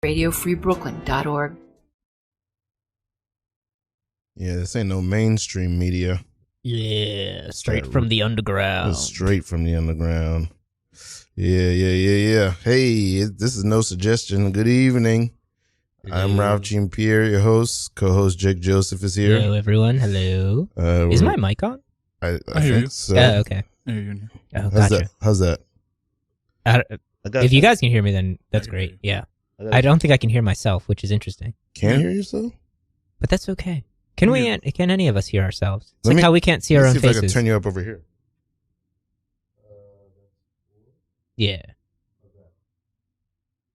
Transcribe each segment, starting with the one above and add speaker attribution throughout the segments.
Speaker 1: radiofreebrooklyn.org.
Speaker 2: Yeah, this ain't no mainstream media.
Speaker 3: Yeah, straight from the underground.
Speaker 2: Straight from the underground. Yeah. Hey, this is No Suggestion. Good evening. I'm Ralf Pierre, your host. Co-host Jake Joseph is here.
Speaker 3: Hello, everyone. Hello. Is my mic on?
Speaker 2: I think so.
Speaker 3: Oh, okay. Oh, gotcha.
Speaker 2: How's that?
Speaker 3: If you guys can hear me, then that's great. Yeah. I don't think I can hear myself, which is interesting.
Speaker 2: Can't hear yourself? But
Speaker 3: that's okay. Can any of us hear ourselves? It's like how we can't see our own faces.
Speaker 2: Let's see if I can turn you up over here.
Speaker 3: Yeah.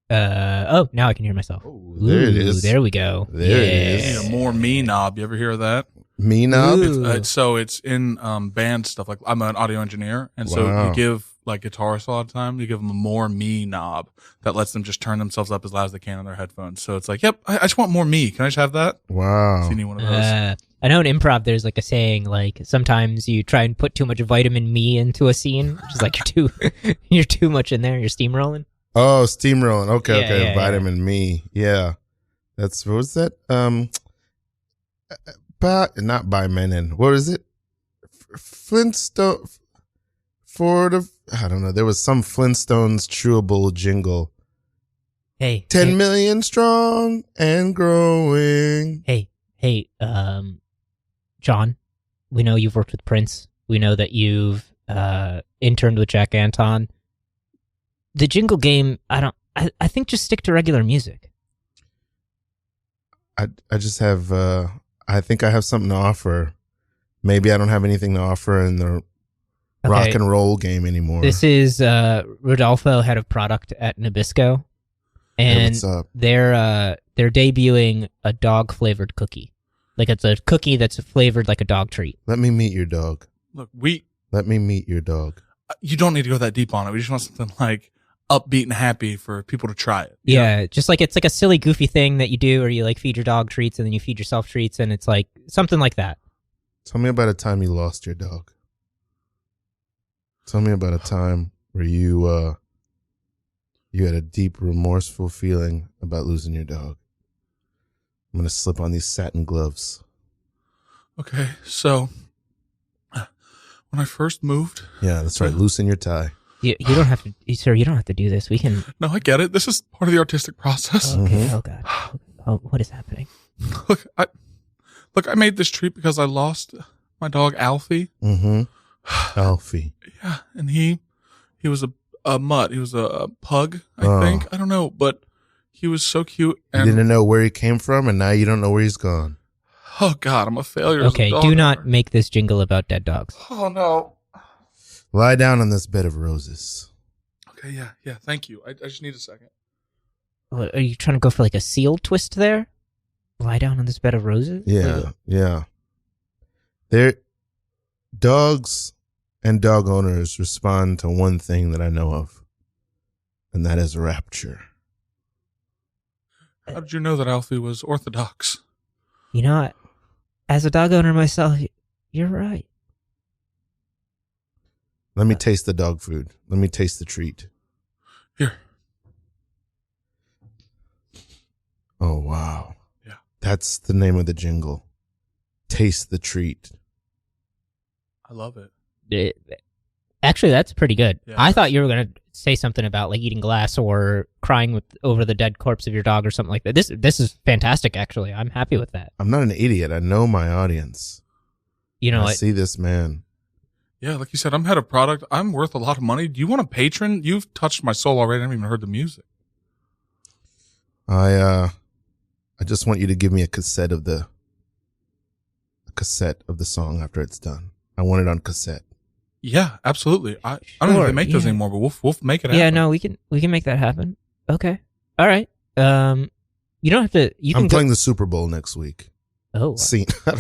Speaker 3: Now I can hear myself.
Speaker 2: Oh, there it is.
Speaker 3: There we go.
Speaker 2: There it is.
Speaker 4: Yeah, more me knob. You ever hear of that?
Speaker 2: Me knob?
Speaker 4: It's in band stuff. Like, I'm an audio engineer, and so you give like guitarists a lot of time, you give them a more me knob that lets them just turn themselves up as loud as they can on their headphones. So it's like, yep, I just want more me. Can I just have that?
Speaker 2: Wow.
Speaker 4: See any one of those?
Speaker 3: I know in improv there's like a saying, like sometimes you try and put too much vitamin me into a scene, which is like you're too much in there. You're steamrolling.
Speaker 2: Oh, steamrolling. Okay.
Speaker 3: Yeah,
Speaker 2: vitamin me. Yeah. What's that? Not by Menon. What is it? Flintstone. I don't know. There was some Flintstones chewable jingle.
Speaker 3: Hey.
Speaker 2: 10 million strong and growing.
Speaker 3: Hey, John, we know you've worked with Prince. We know that you've interned with Jack Anton. The jingle game, I think just stick to regular music.
Speaker 2: I just have, I think I have something to offer. Maybe I don't have anything to offer in the rock and roll game anymore.
Speaker 3: This is Rodolfo, head of product at Nabisco, and they're debuting a dog flavored cookie. Like it's a cookie that's flavored like a dog treat.
Speaker 2: Let me meet your dog.
Speaker 4: Look,
Speaker 2: let me meet your dog.
Speaker 4: You don't need to go that deep on it. We just want something like upbeat and happy for people to try it.
Speaker 3: Yeah, just like it's like a silly, goofy thing that you do, or you like feed your dog treats and then you feed yourself treats, and it's like something like that.
Speaker 2: Tell me about a time you lost your dog. Tell me about a time where you had a deep, remorseful feeling about losing your dog. I'm going to slip on these satin gloves.
Speaker 4: Okay, so when I first moved...
Speaker 2: Yeah, that's right. Loosen your tie.
Speaker 3: You don't have to, sir, you don't have to do this. We can...
Speaker 4: No, I get it. This is part of the artistic process.
Speaker 3: Okay, Oh, God. Oh, what is happening?
Speaker 4: Look, I made this treat because I lost my dog, Alfie.
Speaker 2: Mm-hmm. Alfie.
Speaker 4: Yeah, and he was a mutt. He was a pug, I think. I don't know, but he was so cute. And
Speaker 2: you didn't know where he came from, and now you don't know where he's gone.
Speaker 4: Oh, God, I'm a failure.
Speaker 3: Okay, do not make this jingle about dead dogs.
Speaker 4: Oh, no.
Speaker 2: Lie down on this bed of roses.
Speaker 4: Okay, yeah, thank you. I just need a second.
Speaker 3: What, are you trying to go for like a seal twist there? Lie down on this bed of roses?
Speaker 2: Yeah. Dogs and dog owners respond to one thing that I know of, and that is rapture.
Speaker 4: How did you know that Alfie was Orthodox?
Speaker 3: You know, as a dog owner myself, you're right.
Speaker 2: Let me taste the dog food. Let me taste the treat.
Speaker 4: Here.
Speaker 2: Oh, wow.
Speaker 4: Yeah.
Speaker 2: That's the name of the jingle. Taste the treat.
Speaker 4: I love it.
Speaker 3: Actually, that's pretty good.
Speaker 4: Yeah,
Speaker 3: I thought you were going to say something about like eating glass or crying over the dead corpse of your dog or something like that. This is fantastic, actually. I'm happy with that.
Speaker 2: I'm not an idiot. I know my audience.
Speaker 3: You know,
Speaker 2: I see this man.
Speaker 4: Yeah, like you said, I'm head of product. I'm worth a lot of money. Do you want a patron? You've touched my soul already. I haven't even heard the music.
Speaker 2: I just want you to give me a cassette of the song after it's done. I want it on cassette.
Speaker 4: Yeah, absolutely. I don't even make those anymore, but we'll make it happen.
Speaker 3: Yeah, no, we can make that happen. Okay. All right. You don't have to.
Speaker 2: I'm playing the Super Bowl next week.
Speaker 3: Oh,
Speaker 2: scene.
Speaker 3: I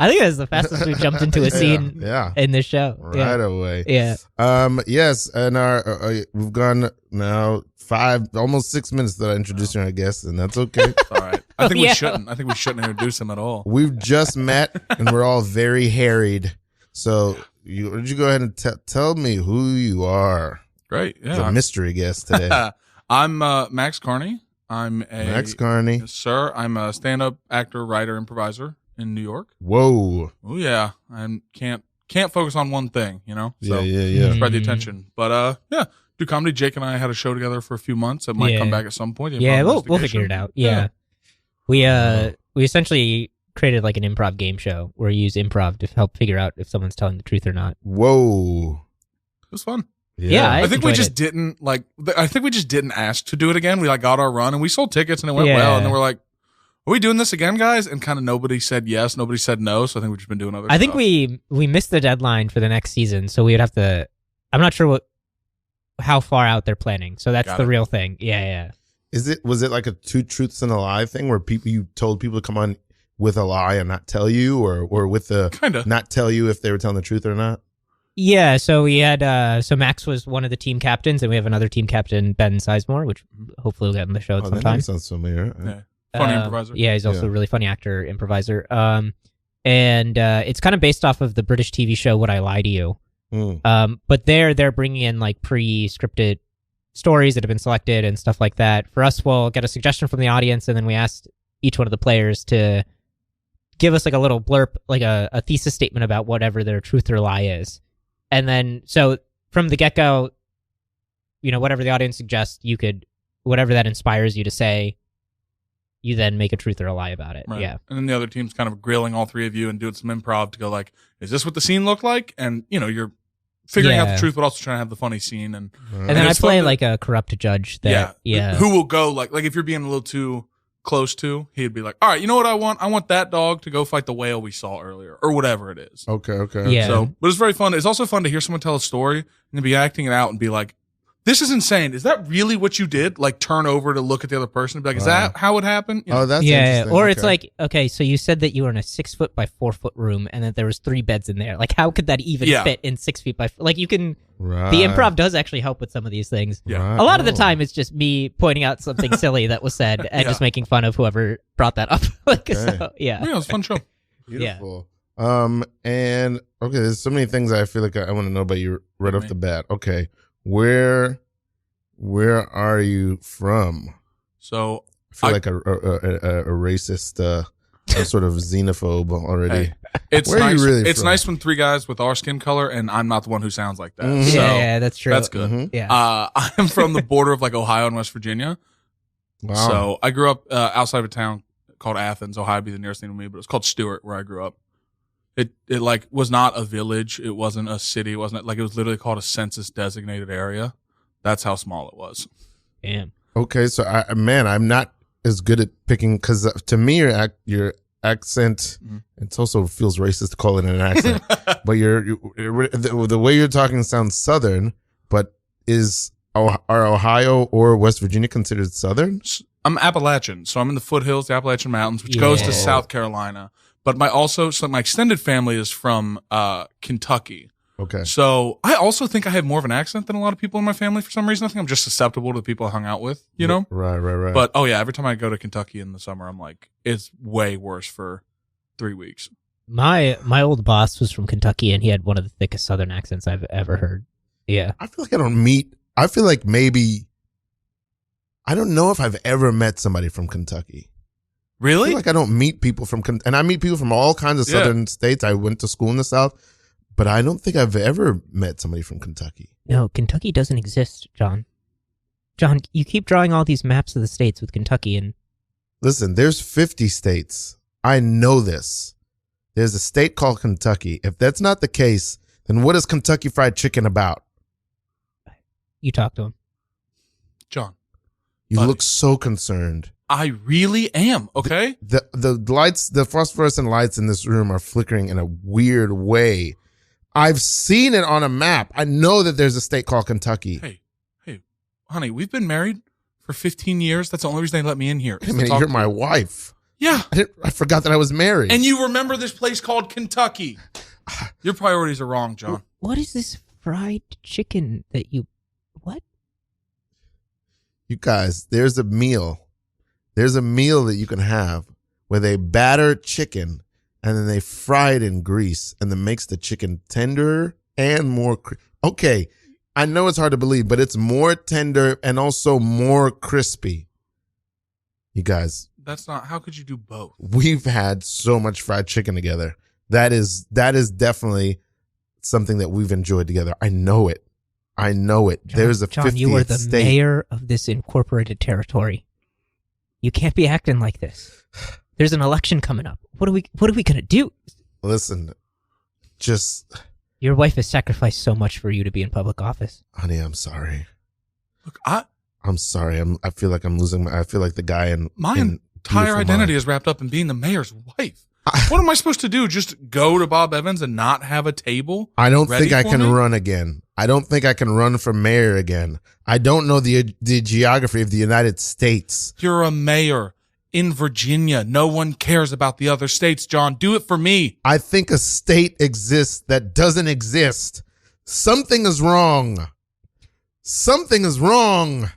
Speaker 3: think that's the fastest we jumped into a scene in this show.
Speaker 2: Right away.
Speaker 3: Yeah.
Speaker 2: Yes, and we've gone now almost 6 minutes that I introduced you, I guess, and that's okay.
Speaker 4: All right. I think we shouldn't introduce him at all.
Speaker 2: We've just met, and we're all very harried. So, would you go ahead and tell me who you are?
Speaker 4: Great. Yeah.
Speaker 2: It's a mystery guest today.
Speaker 4: I'm Max Carney.
Speaker 2: Max Carney.
Speaker 4: Yes, sir. I'm a stand-up actor, writer, improviser in New York.
Speaker 2: Whoa.
Speaker 4: Oh yeah, I can't focus on one thing, you know. So
Speaker 2: Yeah.
Speaker 4: spread the attention. But yeah, do comedy. Jake and I had a show together for a few months. It might come back at some point.
Speaker 3: Yeah, we'll figure it out. Yeah. We essentially created like an improv game show where you use improv to help figure out if someone's telling the truth or not.
Speaker 2: Whoa.
Speaker 4: It was fun.
Speaker 3: Yeah,
Speaker 4: I think we just didn't ask to do it again. We like got our run and we sold tickets and it went well. And then we're like, are we doing this again, guys? And kind of nobody said yes, nobody said no. So I think we've just been doing other stuff.
Speaker 3: I think we missed the deadline for the next season, so we would have to. I'm not sure how far out they're planning. So that's the real thing. Yeah.
Speaker 2: Was it like a two truths and a lie thing where you told people to come on with a lie and not tell you, or with the
Speaker 4: kinda
Speaker 2: not tell you if they were telling the truth or not?
Speaker 3: Yeah, so we had so Max was one of the team captains, and we have another team captain, Ben Sizemore, which hopefully we'll get on the show at some time.
Speaker 2: That sounds familiar.
Speaker 4: Yeah. Funny improviser.
Speaker 3: Yeah, he's also a really funny actor, improviser. And it's kind of based off of the British TV show Would I Lie to You? But they're bringing in like pre-scripted stories that have been selected and stuff like that. For us, we'll get a suggestion from the audience, and then we asked each one of the players to give us like a little blurb, like a thesis statement about whatever their truth or lie is. And then, so from the get-go, you know, whatever the audience suggests, you could, whatever that inspires you to say, you then make a truth or a lie about it.
Speaker 4: Right.
Speaker 3: Yeah.
Speaker 4: And then the other team's kind of grilling all three of you and doing some improv to go like, is this what the scene looked like? And, you know, you're figuring out the truth, but also trying to have the funny scene. And
Speaker 3: then I play like a corrupt judge that,
Speaker 4: who will go like if you're being a little too close to, he'd be like, all right, you know what I want? I want that dog to go fight the whale we saw earlier, or whatever it is.
Speaker 2: Okay.
Speaker 3: Yeah.
Speaker 4: So, but it's very fun. It's also fun to hear someone tell a story and be acting it out and be like, this is insane. Is that really what you did? Like turn over to look at the other person and be like, is that how it happened? You know?
Speaker 2: Oh, that's interesting.
Speaker 3: Or it's like, okay, so you said that you were in a 6 foot by 4 foot room and that there was 3 beds in there. Like, how could that even fit in 6 feet by? Like, you can.
Speaker 2: Right.
Speaker 3: The improv does actually help with some of these things.
Speaker 4: Yeah.
Speaker 2: Right.
Speaker 3: A lot of the time, it's just me pointing out something silly that was said and just making fun of whoever brought that up. So,
Speaker 4: yeah, it's a fun show.
Speaker 2: Beautiful. And okay, there's so many things I feel like I want to know about you right off the bat. Okay, where are you from?
Speaker 4: So
Speaker 2: I feel like a racist, a sort of xenophobe already.
Speaker 4: Hey, it's
Speaker 2: where
Speaker 4: nice.
Speaker 2: Are you really
Speaker 4: it's
Speaker 2: from?
Speaker 4: Nice when 3 guys with our skin color and I'm not the one who sounds like that.
Speaker 2: Mm-hmm.
Speaker 4: So
Speaker 3: yeah, that's true.
Speaker 4: That's good.
Speaker 2: Mm-hmm.
Speaker 3: Yeah.
Speaker 4: I'm from the border of like Ohio and West Virginia.
Speaker 2: Wow.
Speaker 4: So I grew up outside of a town called Athens. Ohio would be the nearest thing to me, but it's called Stewart where I grew up. It like was not a village. It wasn't a city. It wasn't like, it was literally called a census designated area. That's how small it was.
Speaker 3: Damn.
Speaker 2: Okay, so I'm not as good at picking, because to me your accent, it also feels racist to call it an accent, but the way you're talking sounds Southern. But are Ohio or West Virginia considered Southern?
Speaker 4: I'm Appalachian, so I'm in the foothills, the Appalachian Mountains, which goes to South Carolina. But my extended family is from Kentucky.
Speaker 2: Okay.
Speaker 4: So I also think I have more of an accent than a lot of people in my family for some reason. I think I'm just susceptible to the people I hung out with, you know?
Speaker 2: Right.
Speaker 4: But every time I go to Kentucky in the summer, I'm like, it's way worse for 3 weeks.
Speaker 3: My old boss was from Kentucky, and he had one of the thickest Southern accents I've ever heard. Yeah.
Speaker 2: I feel like maybe, I don't know if I've ever met somebody from Kentucky.
Speaker 4: Really?
Speaker 2: I feel like I don't meet people and I meet people from all kinds of Southern states. I went to school in the South. But I don't think I've ever met somebody from Kentucky.
Speaker 3: No, Kentucky doesn't exist, John. John, you keep drawing all these maps of the states with Kentucky and...
Speaker 2: Listen, there's 50 states. I know this. There's a state called Kentucky. If that's not the case, then what is Kentucky Fried Chicken about?
Speaker 3: You talk to him.
Speaker 4: John.
Speaker 2: You look so concerned.
Speaker 4: I really am, okay?
Speaker 2: The lights, the phosphorescent lights in this room are flickering in a weird way. I've seen it on a map. I know that there's a state called Kentucky.
Speaker 4: Hey, honey, we've been married for 15 years. That's the only reason they let me in here.
Speaker 2: I mean, you're my wife.
Speaker 4: Yeah.
Speaker 2: I forgot that I was married.
Speaker 4: And you remember this place called Kentucky. Your priorities are wrong, John.
Speaker 3: What is this fried chicken that you... What?
Speaker 2: You guys, there's a meal. There's a meal that you can have where they batter chicken and then they fry it in grease, and that makes the chicken tender and more. Okay, I know it's hard to believe, but it's more tender and also more crispy. You guys,
Speaker 4: That's not. How could you do both?
Speaker 2: we've had so much fried chicken together. That is definitely something that we've enjoyed together. I know it. There's a
Speaker 3: John,
Speaker 2: 50th
Speaker 3: you are the
Speaker 2: state.
Speaker 3: mayor of this incorporated territory. You can't be acting like this. There's an election coming up. What are we gonna do?
Speaker 2: Listen, just
Speaker 3: Your wife has sacrificed so much for you to be in public office.
Speaker 2: honey, I'm sorry.
Speaker 4: Look,
Speaker 2: I'm sorry. I feel like I'm losing I feel like the guy in
Speaker 4: my
Speaker 2: in
Speaker 4: entire
Speaker 2: Beautiful
Speaker 4: identity
Speaker 2: Mind.
Speaker 4: is wrapped up in being the mayor's wife. What am I supposed to do? Just go to Bob Evans and not have a table?
Speaker 2: I don't
Speaker 4: ready
Speaker 2: think I
Speaker 4: for
Speaker 2: can
Speaker 4: me?
Speaker 2: run again. I don't think I can run for mayor again. I don't know the geography of the United States.
Speaker 4: You're a mayor in Virginia. No one cares about the other states, John. Do it for me.
Speaker 2: I think a state exists that doesn't exist. Something is wrong. Something is wrong.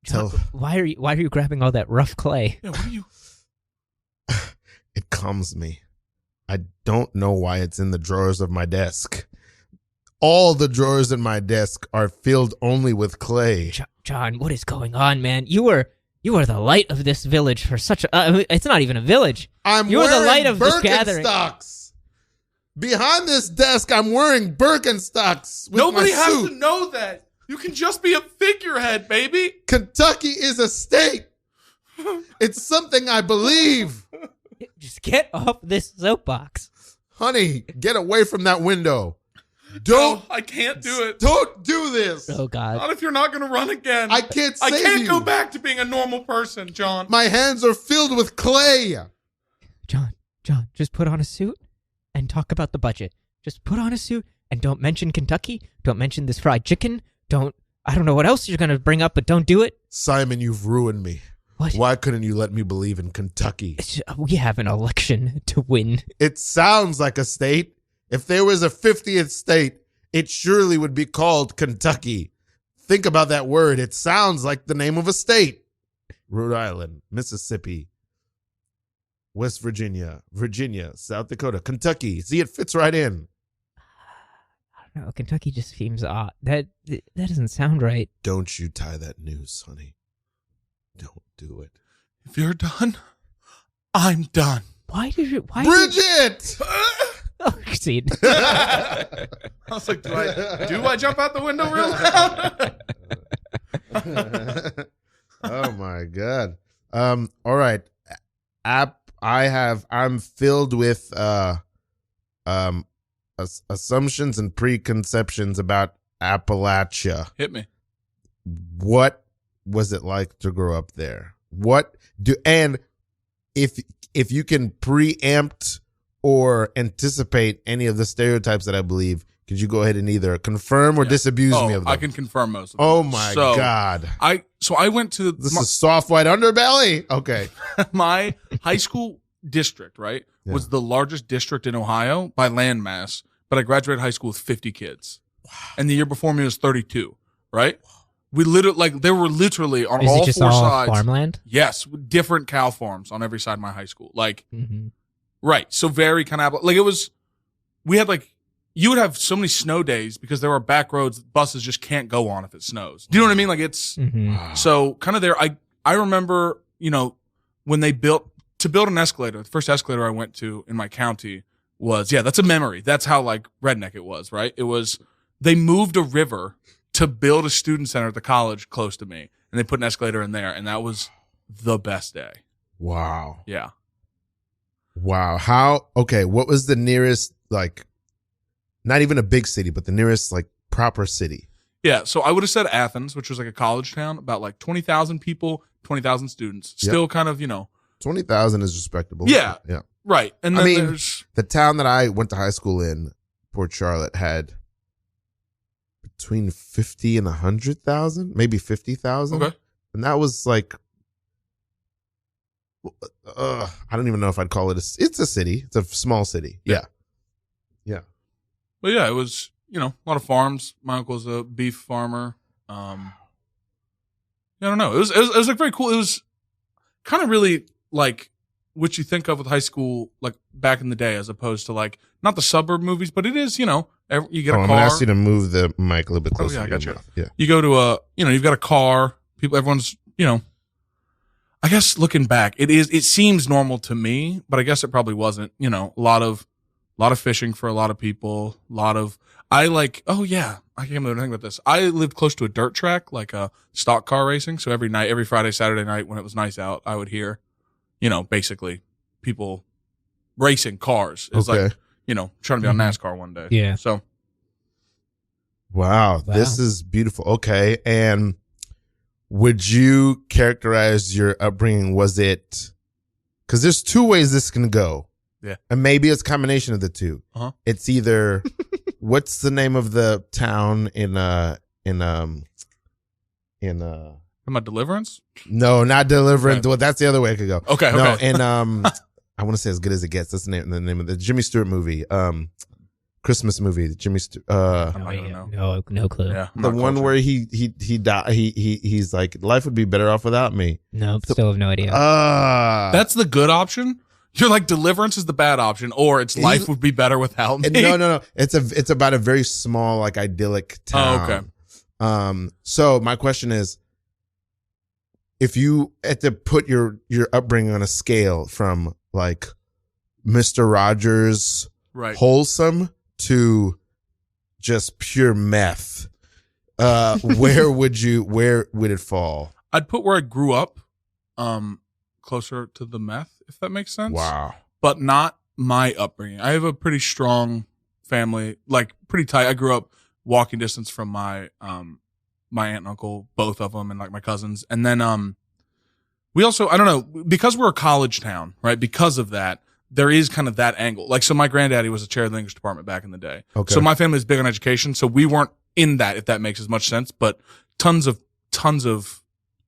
Speaker 3: John, why are you grabbing all that rough clay?
Speaker 4: Yeah, what are you?
Speaker 2: It calms me. I don't know why it's in the drawers of my desk. All the drawers in my desk are filled only with clay.
Speaker 3: John, what is going on, man? You are the light of this village for such a... it's not even a village.
Speaker 2: You're
Speaker 3: the light of this gathering.
Speaker 2: Birkenstocks. Behind this desk, I'm wearing Birkenstocks with
Speaker 4: Nobody
Speaker 2: my
Speaker 4: has
Speaker 2: suit.
Speaker 4: to know that. You can just be a figurehead, baby.
Speaker 2: Kentucky is a state. It's something I believe.
Speaker 3: Just get off this soapbox.
Speaker 2: Honey, get away from that window. Don't.
Speaker 4: No, I can't do it.
Speaker 2: Don't do this.
Speaker 3: Oh, God.
Speaker 4: Not if you're not going to run again.
Speaker 2: I can't save
Speaker 4: I can't
Speaker 2: you.
Speaker 4: go back to being a normal person, John.
Speaker 2: My hands are filled with clay.
Speaker 3: John, just put on a suit and talk about the budget. Just put on a suit and don't mention Kentucky. Don't mention this fried chicken. I don't know what else you're going to bring up, but don't do it.
Speaker 2: Simon, you've ruined me.
Speaker 3: What?
Speaker 2: Why couldn't you let me believe in Kentucky?
Speaker 3: We have an election to win.
Speaker 2: It sounds like a state. If there was a 50th state, it surely would be called Kentucky. Think about that word. It sounds like the name of a state. Rhode Island, Mississippi, West Virginia, South Dakota, Kentucky. See, it fits right in.
Speaker 3: I don't know. Kentucky just seems odd. That doesn't sound right.
Speaker 2: Don't you tie that noose, honey. Don't do it.
Speaker 4: If you're done, I'm done.
Speaker 3: Why?
Speaker 2: Bridget!
Speaker 3: Oh, see.
Speaker 4: I was like, do I jump out the window real loud?
Speaker 2: Oh my God. All right. I'm filled with assumptions and preconceptions about Appalachia.
Speaker 4: Hit me.
Speaker 2: What was it like to grow up there? And if you can preempt or anticipate any of the stereotypes that I believe, could you go ahead and either confirm or disabuse me of them?
Speaker 4: I can confirm most of them.
Speaker 2: Oh my God.
Speaker 4: I went to
Speaker 2: This is soft white underbelly? Okay.
Speaker 4: my high school district, right?
Speaker 2: Yeah.
Speaker 4: Was the largest district in Ohio by landmass, but I graduated high school with 50 kids. Wow. And the year before me was 32, right? We literally, there were literally on
Speaker 3: Is
Speaker 4: all
Speaker 3: it just
Speaker 4: four
Speaker 3: all
Speaker 4: sides.
Speaker 3: farmland?
Speaker 4: Yes, different cow farms on every side of my high school.
Speaker 3: Mm-hmm.
Speaker 4: Right. So very kind of we had you would have so many snow days because there are back roads that buses just can't go on if it snows. Do you know what I mean? It's so kind of there. I remember, when they built an escalator, the first escalator I went to in my county was, that's a memory. That's how redneck it was, right? It was, they moved a river to build a student center at the college close to me, and they put an escalator in there, and that was the best day.
Speaker 2: Wow.
Speaker 4: Yeah.
Speaker 2: Wow. What was the nearest, not even a big city, but the nearest, proper city?
Speaker 4: Yeah, so I would have said Athens, which was a college town, about 20,000 people, 20,000 students. Still kind of,
Speaker 2: 20,000 is respectable.
Speaker 4: Yeah.
Speaker 2: Yeah.
Speaker 4: Right. And then there's
Speaker 2: the town that I went to high school in, Port Charlotte, had between 50 and 100,000, maybe 50,000.
Speaker 4: Okay.
Speaker 2: And that was I don't even know if I'd call it it's a city. It's a small city. Yeah.
Speaker 4: But yeah, it was, a lot of farms. My uncle's a beef farmer. I don't know. It was very cool. It was kind of really what you think of with high school, back in the day, as opposed to not the suburb movies, but it is, You get a car.
Speaker 2: I'm gonna ask you to move the mic a little bit closer.
Speaker 4: Oh, yeah, I got you.
Speaker 2: Mouth. Yeah.
Speaker 4: You go to you've got a car. Everyone's, I guess looking back, it seems normal to me, but I guess it probably wasn't. A lot of fishing for a lot of people. I can't remember anything about this. I lived close to a dirt track, like a stock car racing. So every Friday, Saturday night when it was nice out, I would hear, basically people racing cars. It's like, trying to be on NASCAR one day.
Speaker 3: Yeah.
Speaker 4: So.
Speaker 2: Wow. This is beautiful. Okay. And would you characterize your upbringing? Was it, because there's two ways this can go.
Speaker 4: Yeah.
Speaker 2: And maybe it's a combination of the two.
Speaker 4: Uh-huh.
Speaker 2: It's either, what's the name of the town in
Speaker 4: Am I Deliverance?
Speaker 2: No, not Deliverance.
Speaker 4: Okay.
Speaker 2: Well, that's the other way it could go.
Speaker 4: Okay.
Speaker 2: No,
Speaker 4: Okay.
Speaker 2: and I want to say As Good as It Gets. That's the name of the Jimmy Stewart movie. Christmas movie. Jimmy Stewart.
Speaker 4: I'm not gonna know.
Speaker 3: No clue.
Speaker 4: Yeah. I'm
Speaker 2: The
Speaker 4: not
Speaker 2: one
Speaker 4: cultured.
Speaker 2: where he died. He's like, life would be better off without me.
Speaker 3: No, still have no idea.
Speaker 4: That's the good option. You're like Deliverance is the bad option, or it's life would be better without me.
Speaker 2: No. It's about a very small, like idyllic town.
Speaker 4: Oh, okay.
Speaker 2: So my question is, if you had to put your upbringing on a scale from like Mr. Rogers
Speaker 4: Right.
Speaker 2: wholesome to just pure meth, where would it fall?
Speaker 4: I'd put where I grew up, closer to the meth, if that makes sense.
Speaker 2: Wow.
Speaker 4: But not my upbringing. I have a pretty strong family, like pretty tight. I grew up walking distance from my my aunt and uncle, both of them, and like my cousins. And then we also, I don't know, because we're a college town, right? Because of that, there is kind of that angle. Like, so my granddaddy was a chair of the English department back in the day.
Speaker 2: Okay.
Speaker 4: So my family is big on education. So we weren't in that, if that makes as much sense. But tons of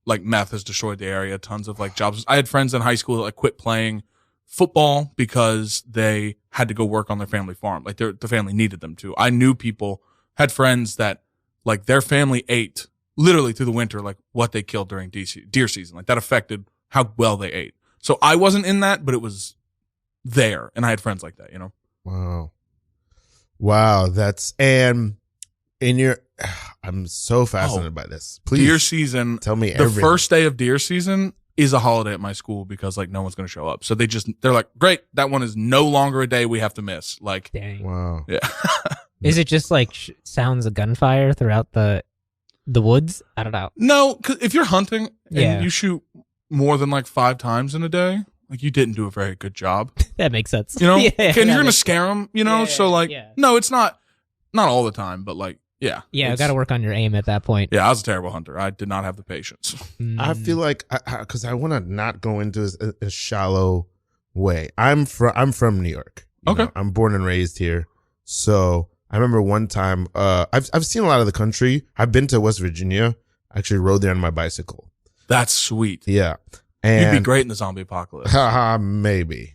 Speaker 4: like meth has destroyed the area. Tons of like jobs. I had friends in high school that like quit playing football because they had to go work on their family farm. Like the family needed them to. I knew people, had friends that like their family ate literally through the winter, like what they killed during deer season. Like that affected how well they ate. So I wasn't in that, but it was there. And I had friends like that,
Speaker 2: Wow. That's, and in your, I'm so fascinated by this. Please.
Speaker 4: Deer season.
Speaker 2: Tell me
Speaker 4: the
Speaker 2: everything.
Speaker 4: first day of deer season is a holiday at my school because like no one's going to show up. So they're like, great. That one is no longer a day we have to miss. Like,
Speaker 3: Dang.
Speaker 2: Wow.
Speaker 4: yeah.
Speaker 3: Is it just like sounds of gunfire throughout the woods? I don't know.
Speaker 4: No, 'cause if you're hunting and
Speaker 3: Yeah.
Speaker 4: you shoot more than like 5 times in a day, like you didn't do a very good job.
Speaker 3: That makes sense.
Speaker 4: Yeah,
Speaker 3: that
Speaker 4: and you're going to
Speaker 3: makes-
Speaker 4: scare them,
Speaker 3: Yeah,
Speaker 4: so like,
Speaker 3: yeah.
Speaker 4: no, it's not all the time, but like, yeah.
Speaker 3: Yeah, I
Speaker 4: it's-
Speaker 3: got to work on your aim at that point.
Speaker 4: Yeah, I was a terrible hunter. I did not have the patience.
Speaker 2: I feel like, because I want to not go into a shallow way. I'm from New York.
Speaker 4: Okay.
Speaker 2: I'm born and raised here. So I remember one time, I've seen a lot of the country. I've been to West Virginia. I actually rode there on my bicycle.
Speaker 4: That's sweet.
Speaker 2: Yeah.
Speaker 4: You'd
Speaker 2: And
Speaker 4: be great in the zombie apocalypse.
Speaker 2: maybe.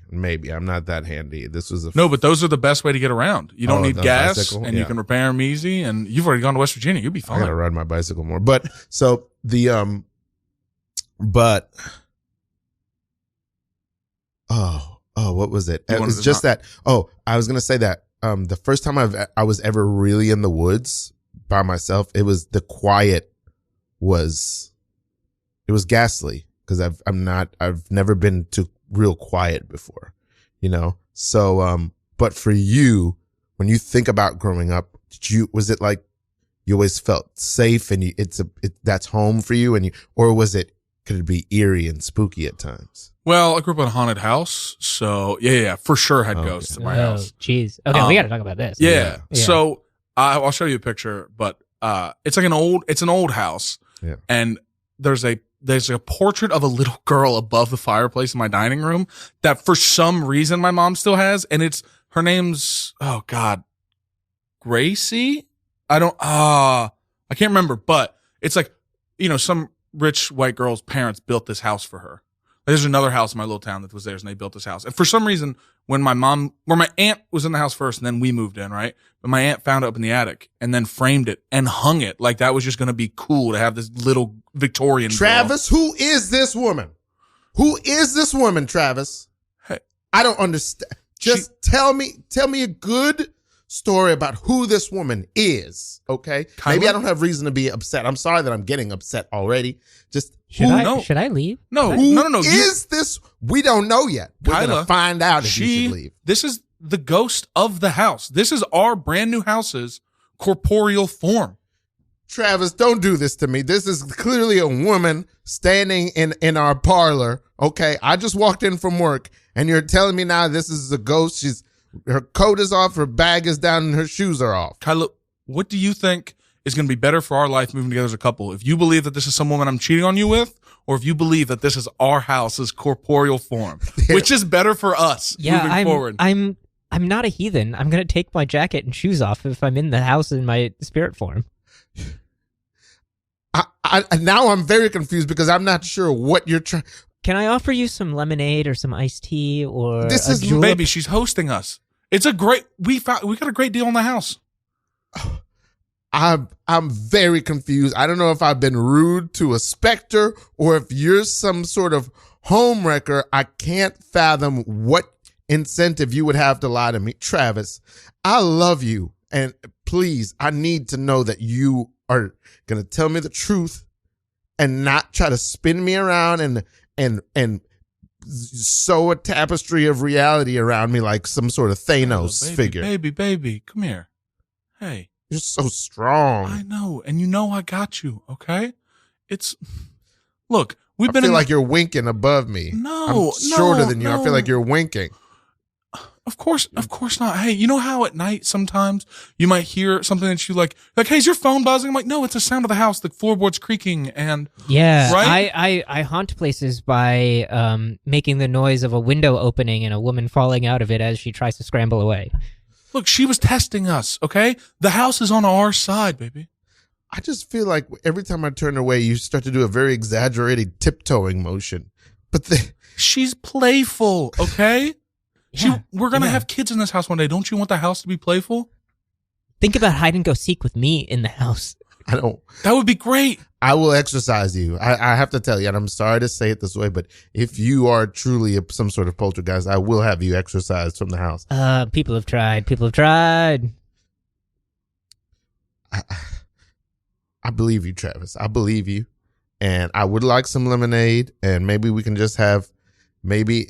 Speaker 2: I'm not that handy. This was
Speaker 4: No, but those are the best way to get around. You don't
Speaker 2: Oh,
Speaker 4: need
Speaker 2: the
Speaker 4: gas,
Speaker 2: bicycle?
Speaker 4: and you
Speaker 2: Yeah.
Speaker 4: can repair them easy. And you've already gone to West Virginia. You'll be
Speaker 2: I
Speaker 4: fine.
Speaker 2: gotta ride my bicycle more. But so the but what was it?
Speaker 4: You
Speaker 2: It
Speaker 4: wanted
Speaker 2: was
Speaker 4: to
Speaker 2: just
Speaker 4: not-
Speaker 2: that. Oh, I was gonna say that the first time I was ever really in the woods by myself, it was the quiet it was ghastly because I've never been to real quiet before, So but for you, when you think about growing up, was it like you always felt safe and that's home for you, or could it be eerie and spooky at times?
Speaker 4: Well, I grew up in a haunted house, so yeah, for sure had
Speaker 2: Okay.
Speaker 4: ghosts at my
Speaker 3: Oh,
Speaker 4: house.
Speaker 3: jeez. Okay, we got to talk about this.
Speaker 4: Yeah.
Speaker 3: Yeah.
Speaker 4: So I'll show you a picture, but it's like an old house,
Speaker 2: Yeah.
Speaker 4: and there's a portrait of a little girl above the fireplace in my dining room that for some reason my mom still has, and her name's Gracie. I can't remember, but it's like some rich white girl's parents built this house for her. There's another house in my little town that was theirs, and they built this house. And for some reason, when my aunt was in the house first, and then we moved in, right? But my aunt found it up in the attic and then framed it and hung it like that was just going to be cool to have this little Victorian girl.
Speaker 2: Travis, who is this woman? Who is this woman, Travis?
Speaker 4: Hey.
Speaker 2: I don't understand. Just tell me a good story about who this woman is, okay?
Speaker 4: Kyla?
Speaker 2: Maybe I don't have reason to be upset. I'm sorry that I'm getting upset already. Just
Speaker 3: Should I leave?
Speaker 4: No.
Speaker 2: Is this? We don't know yet. We're
Speaker 4: Kyla,
Speaker 2: gonna find out if you should leave.
Speaker 4: This is the ghost of the house. This is our brand new house's corporeal form.
Speaker 2: Travis, don't do this to me. This is clearly a woman standing in our parlor. Okay, I just walked in from work, and you're telling me now this is a ghost. Her coat is off, her bag is down, and her shoes are off.
Speaker 4: Kyla, what do you think is going to be better for our life moving together as a couple? If you believe that this is some woman I'm cheating on you with, or if you believe that this is our house's corporeal form, which is better for us moving forward?
Speaker 3: I'm not a heathen. I'm gonna take my jacket and shoes off if I'm in the house in my spirit form.
Speaker 2: Now I'm very confused because I'm not sure what you're trying.
Speaker 3: Can I offer you some lemonade or some iced tea or
Speaker 2: This
Speaker 3: a
Speaker 2: is
Speaker 3: julep?
Speaker 4: Baby, she's hosting us. It's a great. We got a great deal on the house.
Speaker 2: I'm very confused. I don't know if I've been rude to a specter or if you're some sort of home wrecker. I can't fathom what incentive you would have to lie to me. Travis, I love you. And please, I need to know that you are going to tell me the truth and not try to spin me around and sew a tapestry of reality around me like some sort of Thanos figure.
Speaker 4: Baby, come here. Hey.
Speaker 2: You're so strong.
Speaker 4: I know. And you know I got you, okay? Look,
Speaker 2: I feel like you're winking above me.
Speaker 4: No,
Speaker 2: I'm shorter than you. I feel like you're winking.
Speaker 4: Of course not. Hey, you know how at night sometimes you might hear something that you like, hey, is your phone buzzing? I'm like, no, it's the sound of the house, the floorboards creaking, and
Speaker 3: yeah,
Speaker 4: right?
Speaker 3: I haunt places by making the noise of a window opening and a woman falling out of it as she tries to scramble away.
Speaker 4: Look, she was testing us, okay? The house is on our side, baby.
Speaker 2: I just feel like every time I turn away, you start to do a very exaggerated tiptoeing motion. But
Speaker 4: she's playful, okay?
Speaker 3: Yeah,
Speaker 4: we're going to have kids in this house one day. Don't you want the house to be playful?
Speaker 3: Think about hide and go seek with me in the house.
Speaker 2: I don't.
Speaker 4: That would be great.
Speaker 2: I will exercise you. I have to tell you, and I'm sorry to say it this way, but if you are truly some sort of poltergeist, I will have you exorcised from the house.
Speaker 3: People have tried. People have tried.
Speaker 2: I believe you, Travis. I believe you. And I would like some lemonade, and maybe we can just have, we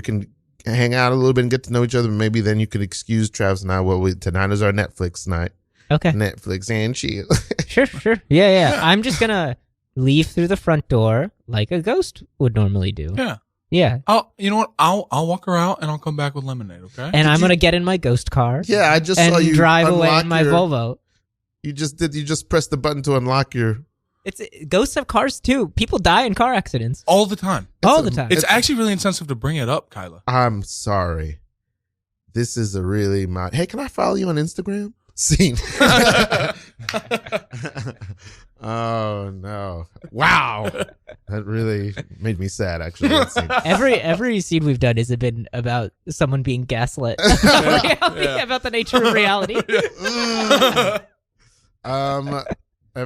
Speaker 2: can hang out a little bit and get to know each other. Maybe then you could excuse Travis and I. Well, tonight is our Netflix night.
Speaker 3: Okay.
Speaker 2: Netflix and chill.
Speaker 3: Sure. Yeah. I'm just gonna leave through the front door like a ghost would normally do. Yeah.
Speaker 4: You know what? I'll walk her out and I'll come back with lemonade. Okay.
Speaker 3: And I'm gonna get in my ghost car.
Speaker 2: Yeah, I just saw you
Speaker 3: drive away in my Volvo.
Speaker 2: You just pressed the button to unlock your.
Speaker 3: Ghosts have cars too. People die in car accidents
Speaker 4: all the time.
Speaker 3: It's
Speaker 4: actually really insensitive to bring it up, Kyla.
Speaker 2: I'm sorry. This is Hey, can I follow you on Instagram? Scene. Oh no! Wow, that really made me sad. Actually,
Speaker 3: every scene we've done has been about someone being gaslit about the nature of reality.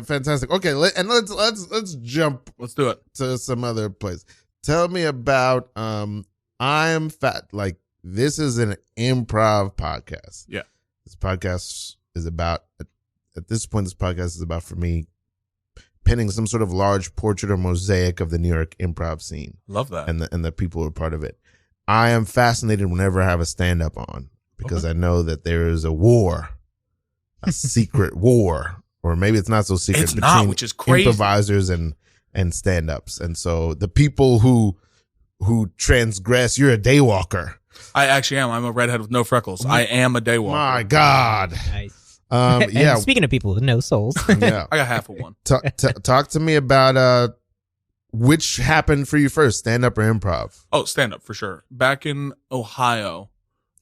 Speaker 2: Fantastic. Okay, let's jump.
Speaker 4: Let's do it
Speaker 2: to some other place. Tell me about I Am Fat. Like, this is an improv podcast.
Speaker 4: Yeah,
Speaker 2: this podcast is about. At this point, this podcast is about, for me, pinning some sort of large portrait or mosaic of the New York improv scene.
Speaker 4: Love that,
Speaker 2: and the people who are part of it. I am fascinated whenever I have a stand up on, because I know that there is a war, a secret war. Or maybe it's not so secret between
Speaker 4: which is crazy.
Speaker 2: Improvisers and stand-ups. And so the people who transgress, you're a daywalker.
Speaker 4: I actually am. I'm a redhead with no freckles. I am a daywalker.
Speaker 2: My God.
Speaker 3: Nice.
Speaker 2: Yeah.
Speaker 3: Speaking of people with no souls.
Speaker 2: Yeah.
Speaker 4: I got half of one.
Speaker 2: Talk to me about which happened for you first, stand-up or improv?
Speaker 4: Oh, stand-up for sure. Back in Ohio.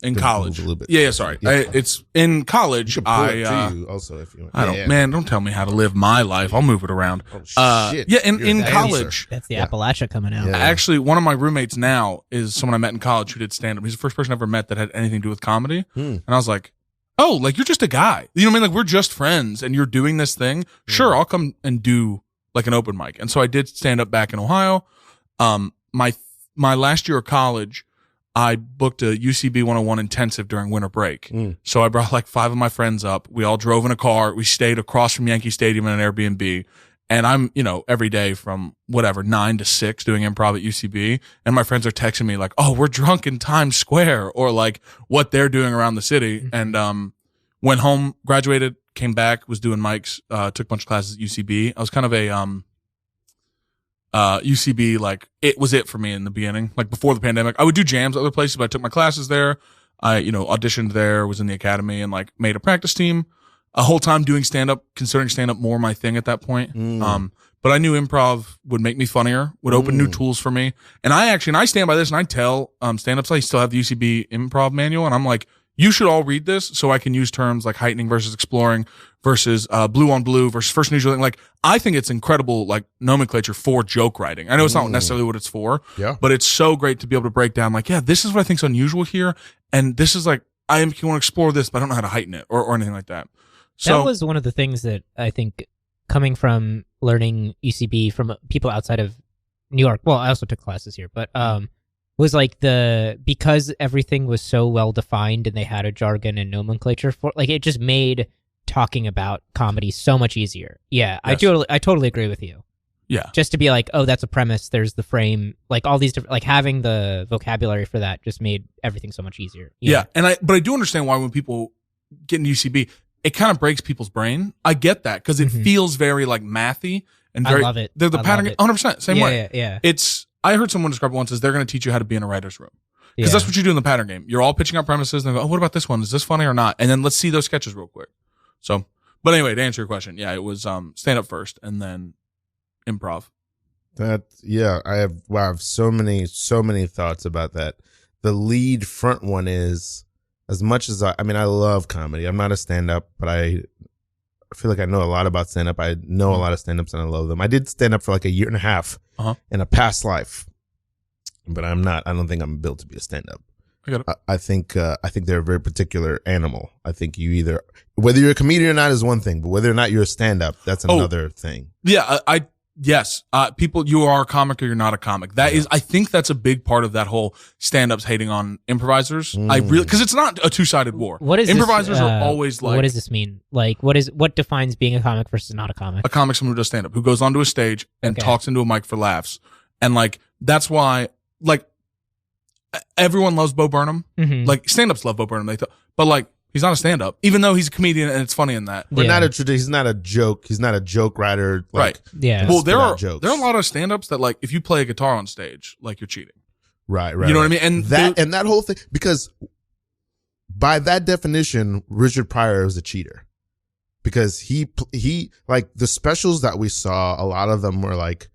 Speaker 4: In college.
Speaker 2: A little bit.
Speaker 4: Yeah, sorry. Yeah. It's in college.
Speaker 2: You to you also if you want.
Speaker 4: Man, don't tell me how to live my life. I'll move it around.
Speaker 2: Oh, shit.
Speaker 4: Yeah, in college.
Speaker 3: That's the Appalachia coming out.
Speaker 2: Yeah.
Speaker 4: Actually, one of my roommates now is someone I met in college who did stand up. He's the first person I ever met that had anything to do with comedy. And I was like, oh, like, you're just a guy. You know what I mean? Like, we're just friends and you're doing this thing. Sure, I'll come and do like an open mic. And so I did stand up back in Ohio. My last year of college, I booked a UCB 101 intensive during winter break. So I brought like 5 of my friends up. We all drove in a car. We stayed across from Yankee Stadium in an Airbnb. And I'm, every day from 9 to 6 doing improv at UCB. And my friends are texting me like, oh, we're drunk in Times Square, or like what they're doing around the city. And, went home, graduated, came back, was doing mics, took a bunch of classes at UCB. I was kind of a, UCB, like it was it for me in the beginning, like before the pandemic. I would do jams at other places, but I took my classes there. I, auditioned there, was in the academy, and like made a practice team a whole time doing stand up, considering stand up more my thing at that point. But I knew improv would make me funnier, would open new tools for me. And I stand by this, and I tell, stand ups, I still have the UCB improv manual, and I'm like, you should all read this so I can use terms like heightening versus exploring versus blue on blue versus first unusual thing. Like, I think it's incredible, like, nomenclature for joke writing. I know it's not necessarily what it's for, but it's so great to be able to break down, like, yeah, this is what I think's unusual here, and this is like, I want to explore this, but I don't know how to heighten it or anything like that. So
Speaker 3: that was one of the things that I think, coming from learning UCB from people outside of New York, well, I also took classes here, but was like because everything was so well defined and they had a jargon and nomenclature for, like, it just made talking about comedy so much easier. Yeah, yes. I totally agree with you.
Speaker 4: Yeah.
Speaker 3: Just to be like, oh, that's a premise, there's the frame, like all these different, like having the vocabulary for that just made everything so much easier.
Speaker 4: Yeah. But I do understand why when people get into UCB, it kind of breaks people's brain. I get that because it feels very like mathy and very,
Speaker 3: I love it.
Speaker 4: The pattern, 100%, same way.
Speaker 3: Yeah.
Speaker 4: I heard someone describe it once as they're going to teach you how to be in a writer's room. Because that's what you do in the pattern game. You're all pitching out premises and they go, oh, what about this one? Is this funny or not? And then let's see those sketches real quick. So, but anyway, to answer your question, yeah, it was stand up first and then improv.
Speaker 2: I have so many thoughts about that. The lead front one is, as much as I love comedy. I'm not a stand up, but I feel like I know a lot about stand up. I know a lot of stand ups and I love them. I did stand up for like a year and a half in a past life, but I don't think I'm built to be a stand up.
Speaker 4: I got it.
Speaker 2: I think they're a very particular animal. I think you either, whether you're a comedian or not is one thing, but whether or not you're a stand up, that's another thing.
Speaker 4: Yeah. Yes. People, you are a comic or you're not a comic. That is, I think that's a big part of that whole stand-ups hating on improvisers. Cause it's not a two-sided war.
Speaker 3: What is
Speaker 4: improvisers are always like,
Speaker 3: what does this mean? Like, what defines being a comic versus not a comic?
Speaker 4: A comic, someone who does stand-up, who goes onto a stage and talks into a mic for laughs. And like, that's why, like, everyone loves Bo Burnham. Like, stand-ups love Bo Burnham. But like, he's not a stand-up, even though he's a comedian and it's funny in that.
Speaker 2: But he's not a joke writer. Like,
Speaker 4: right.
Speaker 3: Yeah.
Speaker 4: Well, there are a lot of stand-ups that, like, if you play a guitar on stage, like, you're cheating.
Speaker 2: Right.
Speaker 4: You know what I mean? And
Speaker 2: that whole thing, because by that definition, Richard Pryor is a cheater. Because he like, the specials that we saw, a lot of them were like,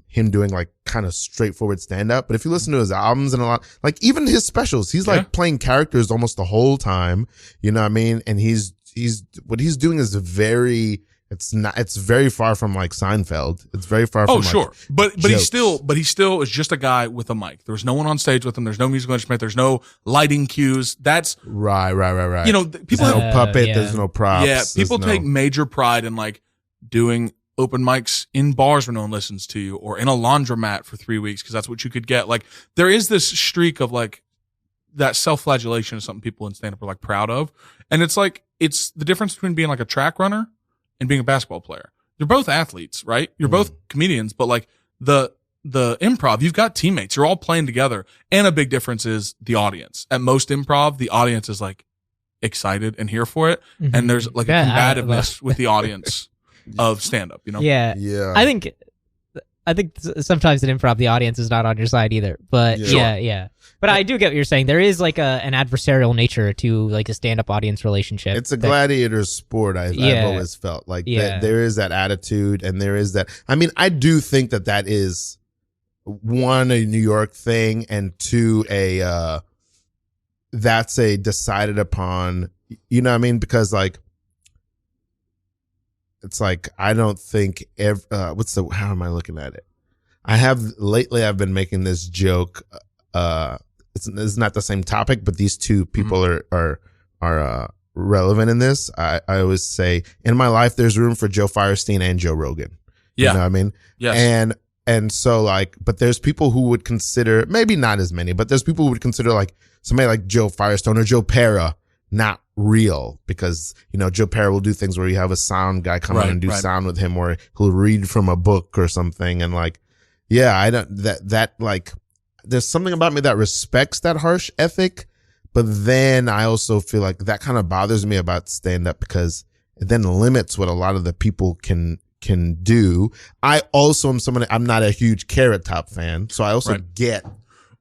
Speaker 2: him doing like kind of straightforward stand up. But if you listen to his albums and a lot, like even his specials, he's like playing characters almost the whole time. You know what I mean? And he's what he's doing is it's very far from like Seinfeld. It's very far from
Speaker 4: sure. But he still is just a guy with a mic. There's no one on stage with him. There's no musical instrument. There's no lighting cues. That's
Speaker 2: right.
Speaker 4: You know, people
Speaker 2: there's no puppet. There's no props.
Speaker 4: Yeah. People take major pride in like doing open mics in bars where no one listens to you, or in a laundromat for 3 weeks because that's what you could get. Like, there is this streak of like that self-flagellation is something people in stand-up are like proud of, and it's like it's the difference between being like a track runner and being a basketball player. You're both athletes, right? You're both comedians, but like the improv, you've got teammates. You're all playing together, and a big difference is the audience. At most improv, the audience is like excited and here for it, and there's like a combativeness with the audience of stand-up, you know?
Speaker 3: Yeah. I think sometimes in improv, the audience is not on your side either. But yeah. But I do get what you're saying. There is like an adversarial nature to like a stand-up audience relationship.
Speaker 2: It's a gladiator sport, I've always felt. Like there is that attitude, and there is that. I mean, I do think that is, one, a New York thing, and two, that's a decided upon, you know what I mean? Because like, it's like, I don't think how am I looking at it? I've been making this joke. It's not the same topic, but these two people are relevant in this. I always say, in my life, there's room for Joe Firestein and Joe Rogan.
Speaker 4: Yeah.
Speaker 2: You know what I mean?
Speaker 4: Yes.
Speaker 2: And And so like, but there's people who would consider, maybe not as many, but there's people who would consider like somebody like Joe Firestone or Joe Pera not real, because, you know, Joe Pera will do things where you have a sound guy come in and do sound with him, or he'll read from a book or something. And like, yeah, I don't, that like, there's something about me that respects that harsh ethic. But then I also feel like that kind of bothers me about stand up, because it then limits what a lot of the people can do. I also am someone, I'm not a huge Carrot Top fan, so I also get.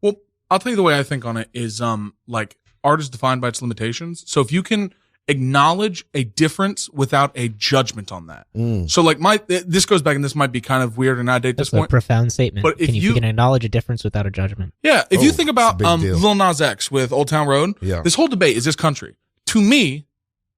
Speaker 4: Well, I'll tell you the way I think on it is, like, art is defined by its limitations. So if you can acknowledge a difference without a judgment on that. So like this goes back, and this might be kind of weird and outdated at this point.
Speaker 3: That's a profound statement.
Speaker 4: But if
Speaker 3: you can acknowledge a difference without a judgment.
Speaker 4: Yeah. If you think about Lil Nas X with Old Town Road, this whole debate, is this country? To me,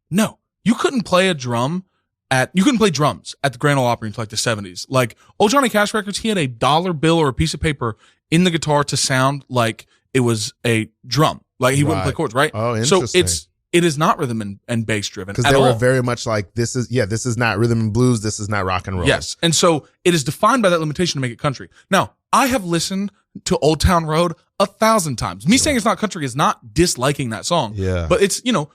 Speaker 4: no. You couldn't play drums at the Grand Ole Opry until like the 70s. Like old Johnny Cash records, he had a dollar bill or a piece of paper in the guitar to sound like it was a drum. Like he wouldn't play chords, right?
Speaker 2: Oh, interesting.
Speaker 4: So it is not rhythm and bass driven.
Speaker 2: Because they were very much like, this is not rhythm and blues, this is not rock and roll.
Speaker 4: Yes. And so it is defined by that limitation to make it country. Now, I have listened to Old Town Road 1,000 times. Me saying it's not country is not disliking that song.
Speaker 2: Yeah.
Speaker 4: But it's, you know,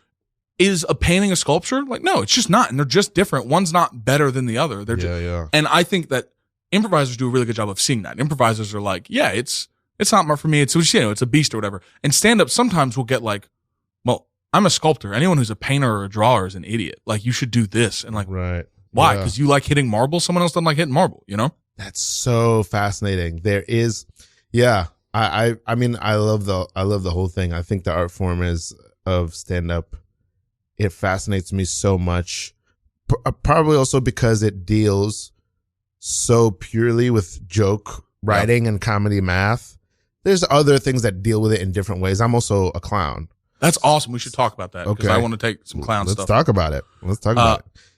Speaker 4: is a painting a sculpture? Like, no, it's just not. And they're just different. One's not better than the other. They're just, and I think that improvisers do a really good job of seeing that. Improvisers are like, yeah, it's not more for me. It's, you know, it's a beast or whatever. And stand-up sometimes will get like, well, I'm a sculptor. Anyone who's a painter or a drawer is an idiot. Like, you should do this. And like, why? Because you like hitting marble. Someone else doesn't like hitting marble, you know?
Speaker 2: That's so fascinating. There is, I mean, I love the whole thing. I think the art form of stand-up, it fascinates me so much. Probably also because it deals so purely with joke writing and comedy math. There's other things that deal with it in different ways. I'm also a clown.
Speaker 4: That's awesome. We should talk about that, because I want to take some clown stuff.
Speaker 2: Let's talk about it.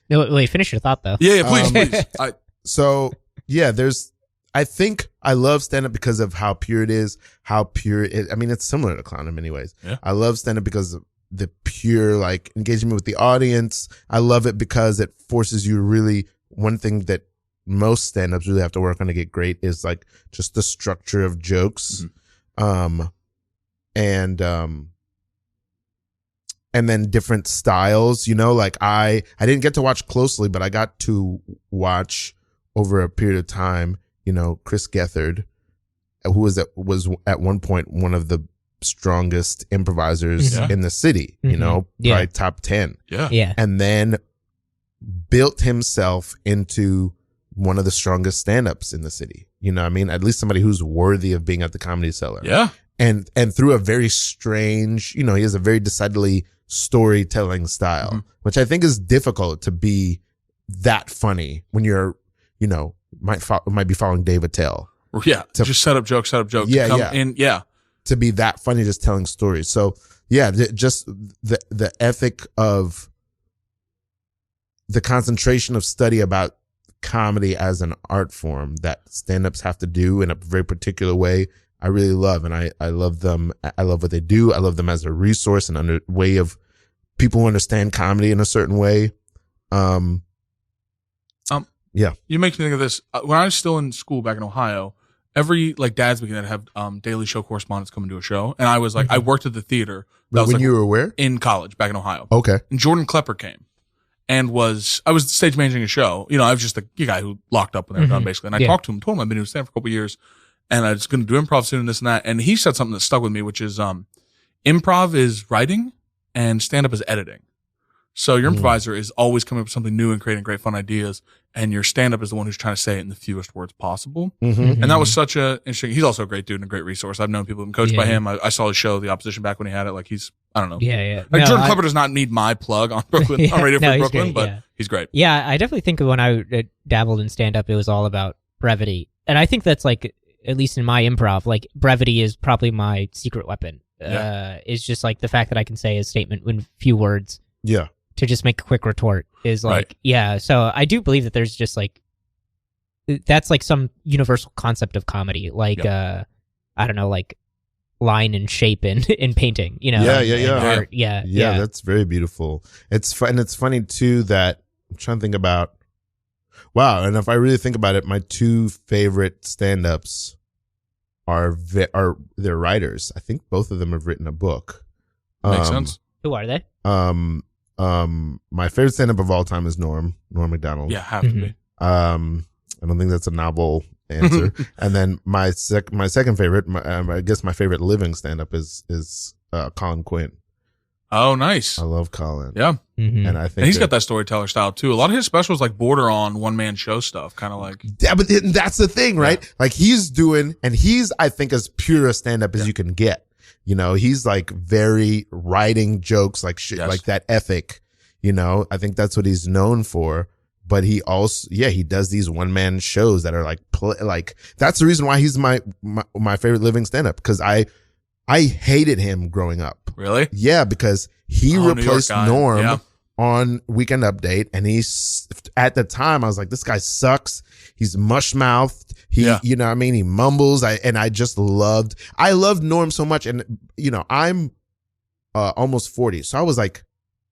Speaker 3: No, wait, finish your thought though.
Speaker 4: Yeah, please.
Speaker 2: I think I love stand-up because of how pure it is, I mean, it's similar to clown in many ways.
Speaker 4: Yeah.
Speaker 2: I love stand-up because of the pure, like, engagement with the audience. I love it because it forces you to really, one thing that most stand-ups really have to work on to get great is like just the structure of jokes. And then different styles, you know, like I didn't get to watch closely, but I got to watch over a period of time, you know, Chris Gethard, who was at one point one of the strongest improvisers in the city, you know, probably top 10.
Speaker 3: Yeah.
Speaker 2: And then built himself into one of the strongest stand-ups in the city. You know what I mean? At least somebody who's worthy of being at the Comedy Cellar.
Speaker 4: Yeah.
Speaker 2: And through a very strange, you know, he has a very decidedly storytelling style, which I think is difficult to be that funny when you're, you know, might be following Dave Attell.
Speaker 4: Yeah. Just set up jokes.
Speaker 2: Yeah. To be that funny, just telling stories. So yeah, just the ethic of the concentration of study about comedy as an art form that stand-ups have to do in a very particular way, I really love. And I love them. I love what they do. I love them as a resource and way of people who understand comedy in a certain way. Yeah.
Speaker 4: You make me think of this. When I was still in school back in Ohio, every like dad's weekend I'd have Daily Show correspondents come and do a show. And I was like, I worked at the theater.
Speaker 2: When you were where?
Speaker 4: In college back in Ohio.
Speaker 2: Okay.
Speaker 4: And Jordan Klepper came and I was stage managing a show. You know, I was just the guy who locked up when they were done basically. And I talked to him, told him I've been doing stand for a couple of years and I was going to do improv soon and this and that. And he said something that stuck with me, which is improv is writing and stand up is editing. So your improviser is always coming up with something new and creating great fun ideas, and your stand-up is the one who's trying to say it in the fewest words possible. And that was such a interesting. He's also a great dude and a great resource. I've known people who've been coached by him. I saw his show, The Opposition, back when he had it. Like I don't know.
Speaker 3: Yeah.
Speaker 4: Like Jordan Klepper does not need my plug on Brooklyn on Radio Free Brooklyn, but he's great.
Speaker 3: Yeah, I definitely think when I dabbled in stand-up, it was all about brevity, and I think that's like, at least in my improv, like brevity is probably my secret weapon. It's just like the fact that I can say a statement in few words.
Speaker 2: Yeah.
Speaker 3: To just make a quick retort is like, so I do believe that there's just like, that's like some universal concept of comedy. Like, I don't know, like line and shape in painting, you know? Art. Yeah.
Speaker 2: That's very beautiful. It's fun. And it's funny too that I'm trying to think about Wow. And if I really think about it, my two favorite stand-ups are they're writers. I think both of them have written a book.
Speaker 4: Makes sense.
Speaker 3: Who are they?
Speaker 2: My favorite stand-up of all time is Norm Macdonald.
Speaker 4: Yeah, have to be.
Speaker 2: I don't think that's a novel answer. And then my second favorite, I guess my favorite living stand-up is Colin Quinn.
Speaker 4: Oh, nice.
Speaker 2: I love Colin.
Speaker 4: Yeah.
Speaker 2: And I think
Speaker 4: and he's got that storyteller style too. A lot of his specials like border on one-man show stuff, kind of like.
Speaker 2: Yeah, but that's the thing, right? Yeah. Like he's I think as pure a stand-up as you can get. You know, he's like very writing jokes, like shit, like that ethic. You know, I think that's what he's known for. But he also, he does these one-man shows that are like that's the reason why he's my favorite living stand-up, because I hated him growing up.
Speaker 4: Really?
Speaker 2: Yeah, because he replaced Norm on Weekend Update, and at the time I was like, this guy sucks. He's mush-mouthed. You know what I mean? He mumbles. I loved Norm so much. And, you know, I'm almost 40. So I was like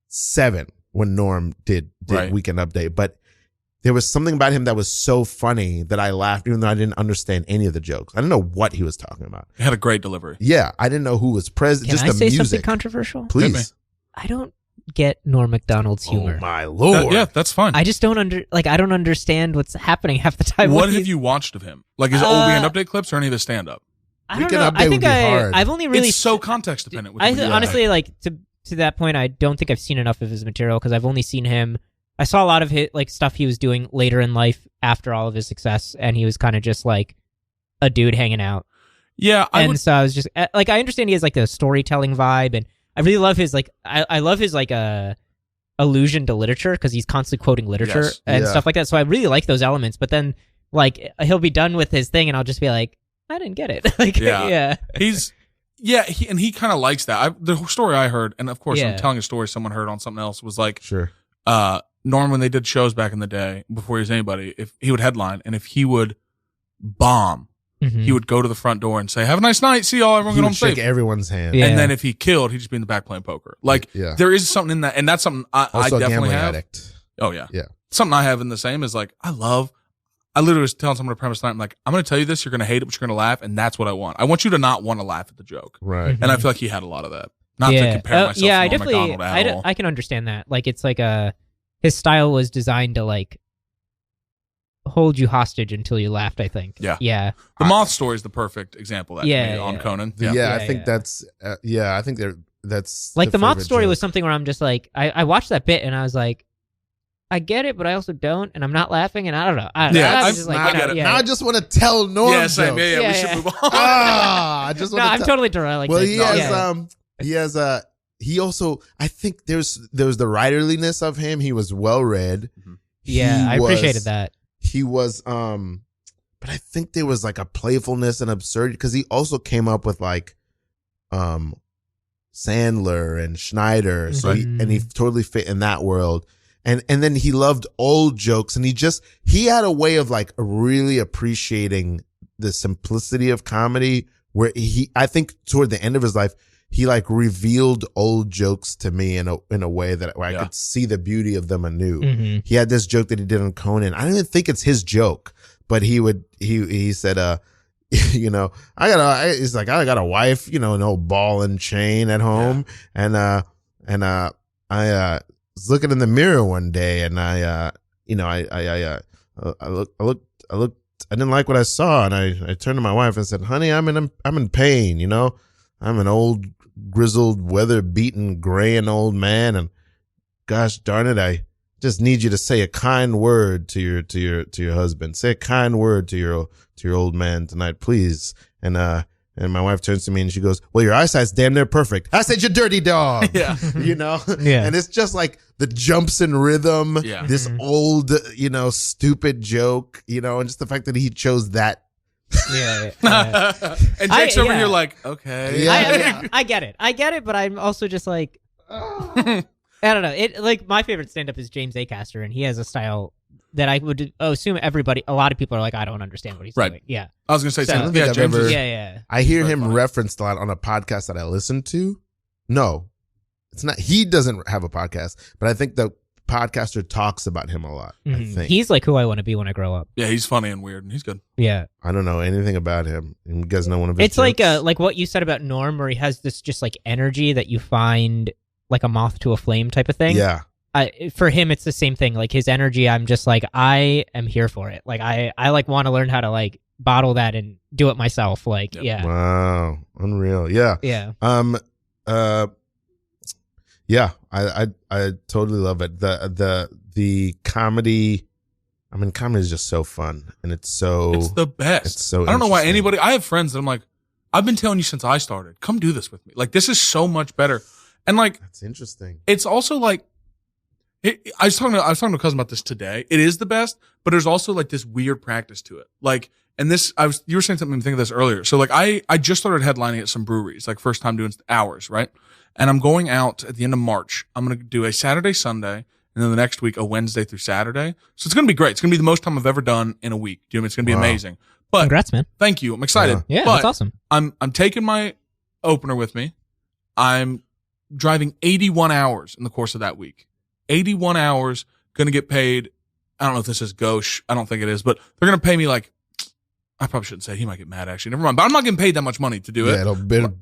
Speaker 2: 7 when Norm did Weekend Update. But there was something about him that was so funny that I laughed, even though I didn't understand any of the jokes. I didn't know what he was talking about.
Speaker 4: He had a great delivery.
Speaker 2: Yeah. I didn't know who was present. Just the music.
Speaker 3: Can I say something controversial?
Speaker 2: Please.
Speaker 3: I don't get Norm Macdonald's humor.
Speaker 2: Oh my Lord.
Speaker 4: Yeah, that's fine.
Speaker 3: I just don't I don't understand what's happening half the time.
Speaker 4: What have you watched of him? Like his old Weekend Update clips or any of his stand-up?
Speaker 3: I don't know. I think I've only really...
Speaker 4: It's so context dependent.
Speaker 3: Honestly, like, to that point, I don't think I've seen enough of his material, because I've only seen him... I saw a lot of his, like, stuff he was doing later in life after all of his success, and he was kind of just, like, a dude hanging out.
Speaker 4: Yeah.
Speaker 3: So I was just... Like, I understand he has, like, a storytelling vibe, and I really love his, like... I love his, like, allusion to literature, because he's constantly quoting literature and stuff like that. So I really like those elements. But then, like, he'll be done with his thing, and I'll just be like, I didn't get it. Like,
Speaker 4: he kind of likes that. The story I heard, and of course I'm telling a story someone heard on something else, was like, Norm, when they did shows back in the day, before he was anybody, if he would headline, and if he would bomb, he would go to the front door and say, "Have a nice night, see y'all, everyone get home safe."
Speaker 2: Shake everyone's hand,
Speaker 3: yeah.
Speaker 4: And then if he killed, he'd just be in the back playing poker. Like there is something in that, and that's something I definitely have.
Speaker 2: Addict.
Speaker 4: Oh yeah, something I have in the same is like I literally was telling someone to premise tonight, I'm like, I'm going to tell you this, you're going to hate it, but you're going to laugh, and that's what I want. I want you to not want to laugh at the joke,
Speaker 2: right?
Speaker 4: And I feel like he had a lot of that. Not to compare myself to Norm Macdonald at all.
Speaker 3: I can understand that. Like, it's like his style was designed to, like, hold you hostage until you laughed, I think. Yeah.
Speaker 4: The Moth story is the perfect example of that on Conan.
Speaker 2: I think that's I think that's
Speaker 3: like the Moth story was something where I'm just like, I watched that bit and I was like, I get it, but I also don't, and I'm not laughing, and I don't know. I
Speaker 2: get it. Now I just want to tell Norm.
Speaker 4: Yeah, same. Yeah, we should move on.
Speaker 2: I just want to.
Speaker 3: I'm totally derailing.
Speaker 2: Well, he also, I think there's the writerliness of him. He was well read.
Speaker 3: I appreciated that.
Speaker 2: He was, but I think there was like a playfulness and absurdity, because he also came up with like, Sandler and Schneider. So he totally fit in that world. And then he loved old jokes, and he had a way of like really appreciating the simplicity of comedy, where I think toward the end of his life, he like revealed old jokes to me in a way where I could see the beauty of them anew. He had this joke that he did on Conan. I don't even think it's his joke, but he said, you know, I got a wife, you know, an old ball and chain at home. And I was looking in the mirror one day, and I didn't like what I saw, and I turned to my wife and said, "Honey, I'm in pain, you know. I'm an old, grizzled, weather-beaten, graying old man, and gosh darn it, I just need you to say a kind word to your husband. Say a kind word to your old man tonight, please." And my wife turns to me and she goes, "Well, your eyesight's damn near perfect." I said, "You dirty dog." You know? And it's just like the jumps in rhythm, this old, you know, stupid joke, you know, and just the fact that he chose that.
Speaker 4: And Jake's over here like, okay.
Speaker 3: I get it, but I'm also just like, I don't know. It, like, my favorite stand-up is James Acaster, and he has a style that I would assume a lot of people are like, I don't understand what he's doing. Yeah.
Speaker 4: I was going to say something. Yeah,
Speaker 3: James
Speaker 2: I hear him referenced a lot on a podcast that I listen to. No, it's not. He doesn't have a podcast, but I think the podcaster talks about him a lot. I think
Speaker 3: he's like who I want to be when I grow up.
Speaker 4: Yeah, he's funny and weird, and he's good.
Speaker 3: Yeah,
Speaker 2: I don't know anything about him. You guys know one of his
Speaker 3: it's
Speaker 2: jokes?
Speaker 3: like what you said about Norm, where he has this just like energy that you find like a moth to a flame type of thing.
Speaker 2: Yeah.
Speaker 3: For him, it's the same thing. Like his energy, I'm just like, I am here for it. Like I like want to learn how to like bottle that and do it myself. Like, yeah.
Speaker 2: Wow. Unreal. Yeah.
Speaker 3: Yeah.
Speaker 2: Yeah. I totally love it. The comedy. I mean, comedy is just so fun, and it's the
Speaker 4: best.
Speaker 2: It's so.
Speaker 4: I don't know why anybody. I have friends that I'm like, I've been telling you since I started. Come do this with me. Like, this is so much better. And like,
Speaker 2: that's interesting.
Speaker 4: It's also like, I was talking to a cousin about this today. It is the best, but there's also like this weird practice to it. Like, and this, you were saying something, I'm thinking of this earlier. So like, I just started headlining at some breweries, like first time doing hours, right? And I'm going out at the end of March. I'm going to do a Saturday, Sunday, and then the next week, a Wednesday through Saturday. So it's going to be great. It's going to be the most time I've ever done in a week. Do you know what I mean? It's going to be amazing. But
Speaker 3: congrats, man.
Speaker 4: Thank you. I'm excited.
Speaker 3: Yeah,
Speaker 4: but
Speaker 3: that's awesome.
Speaker 4: I'm taking my opener with me. I'm driving 81 hours in the course of that week. 81 hours, going to get paid. I don't know if this is gauche. I don't think it is, but they're going to pay me like, I probably shouldn't say, he might get mad actually. Never mind. But I'm not getting paid that much money to do it.
Speaker 2: Yeah, it'll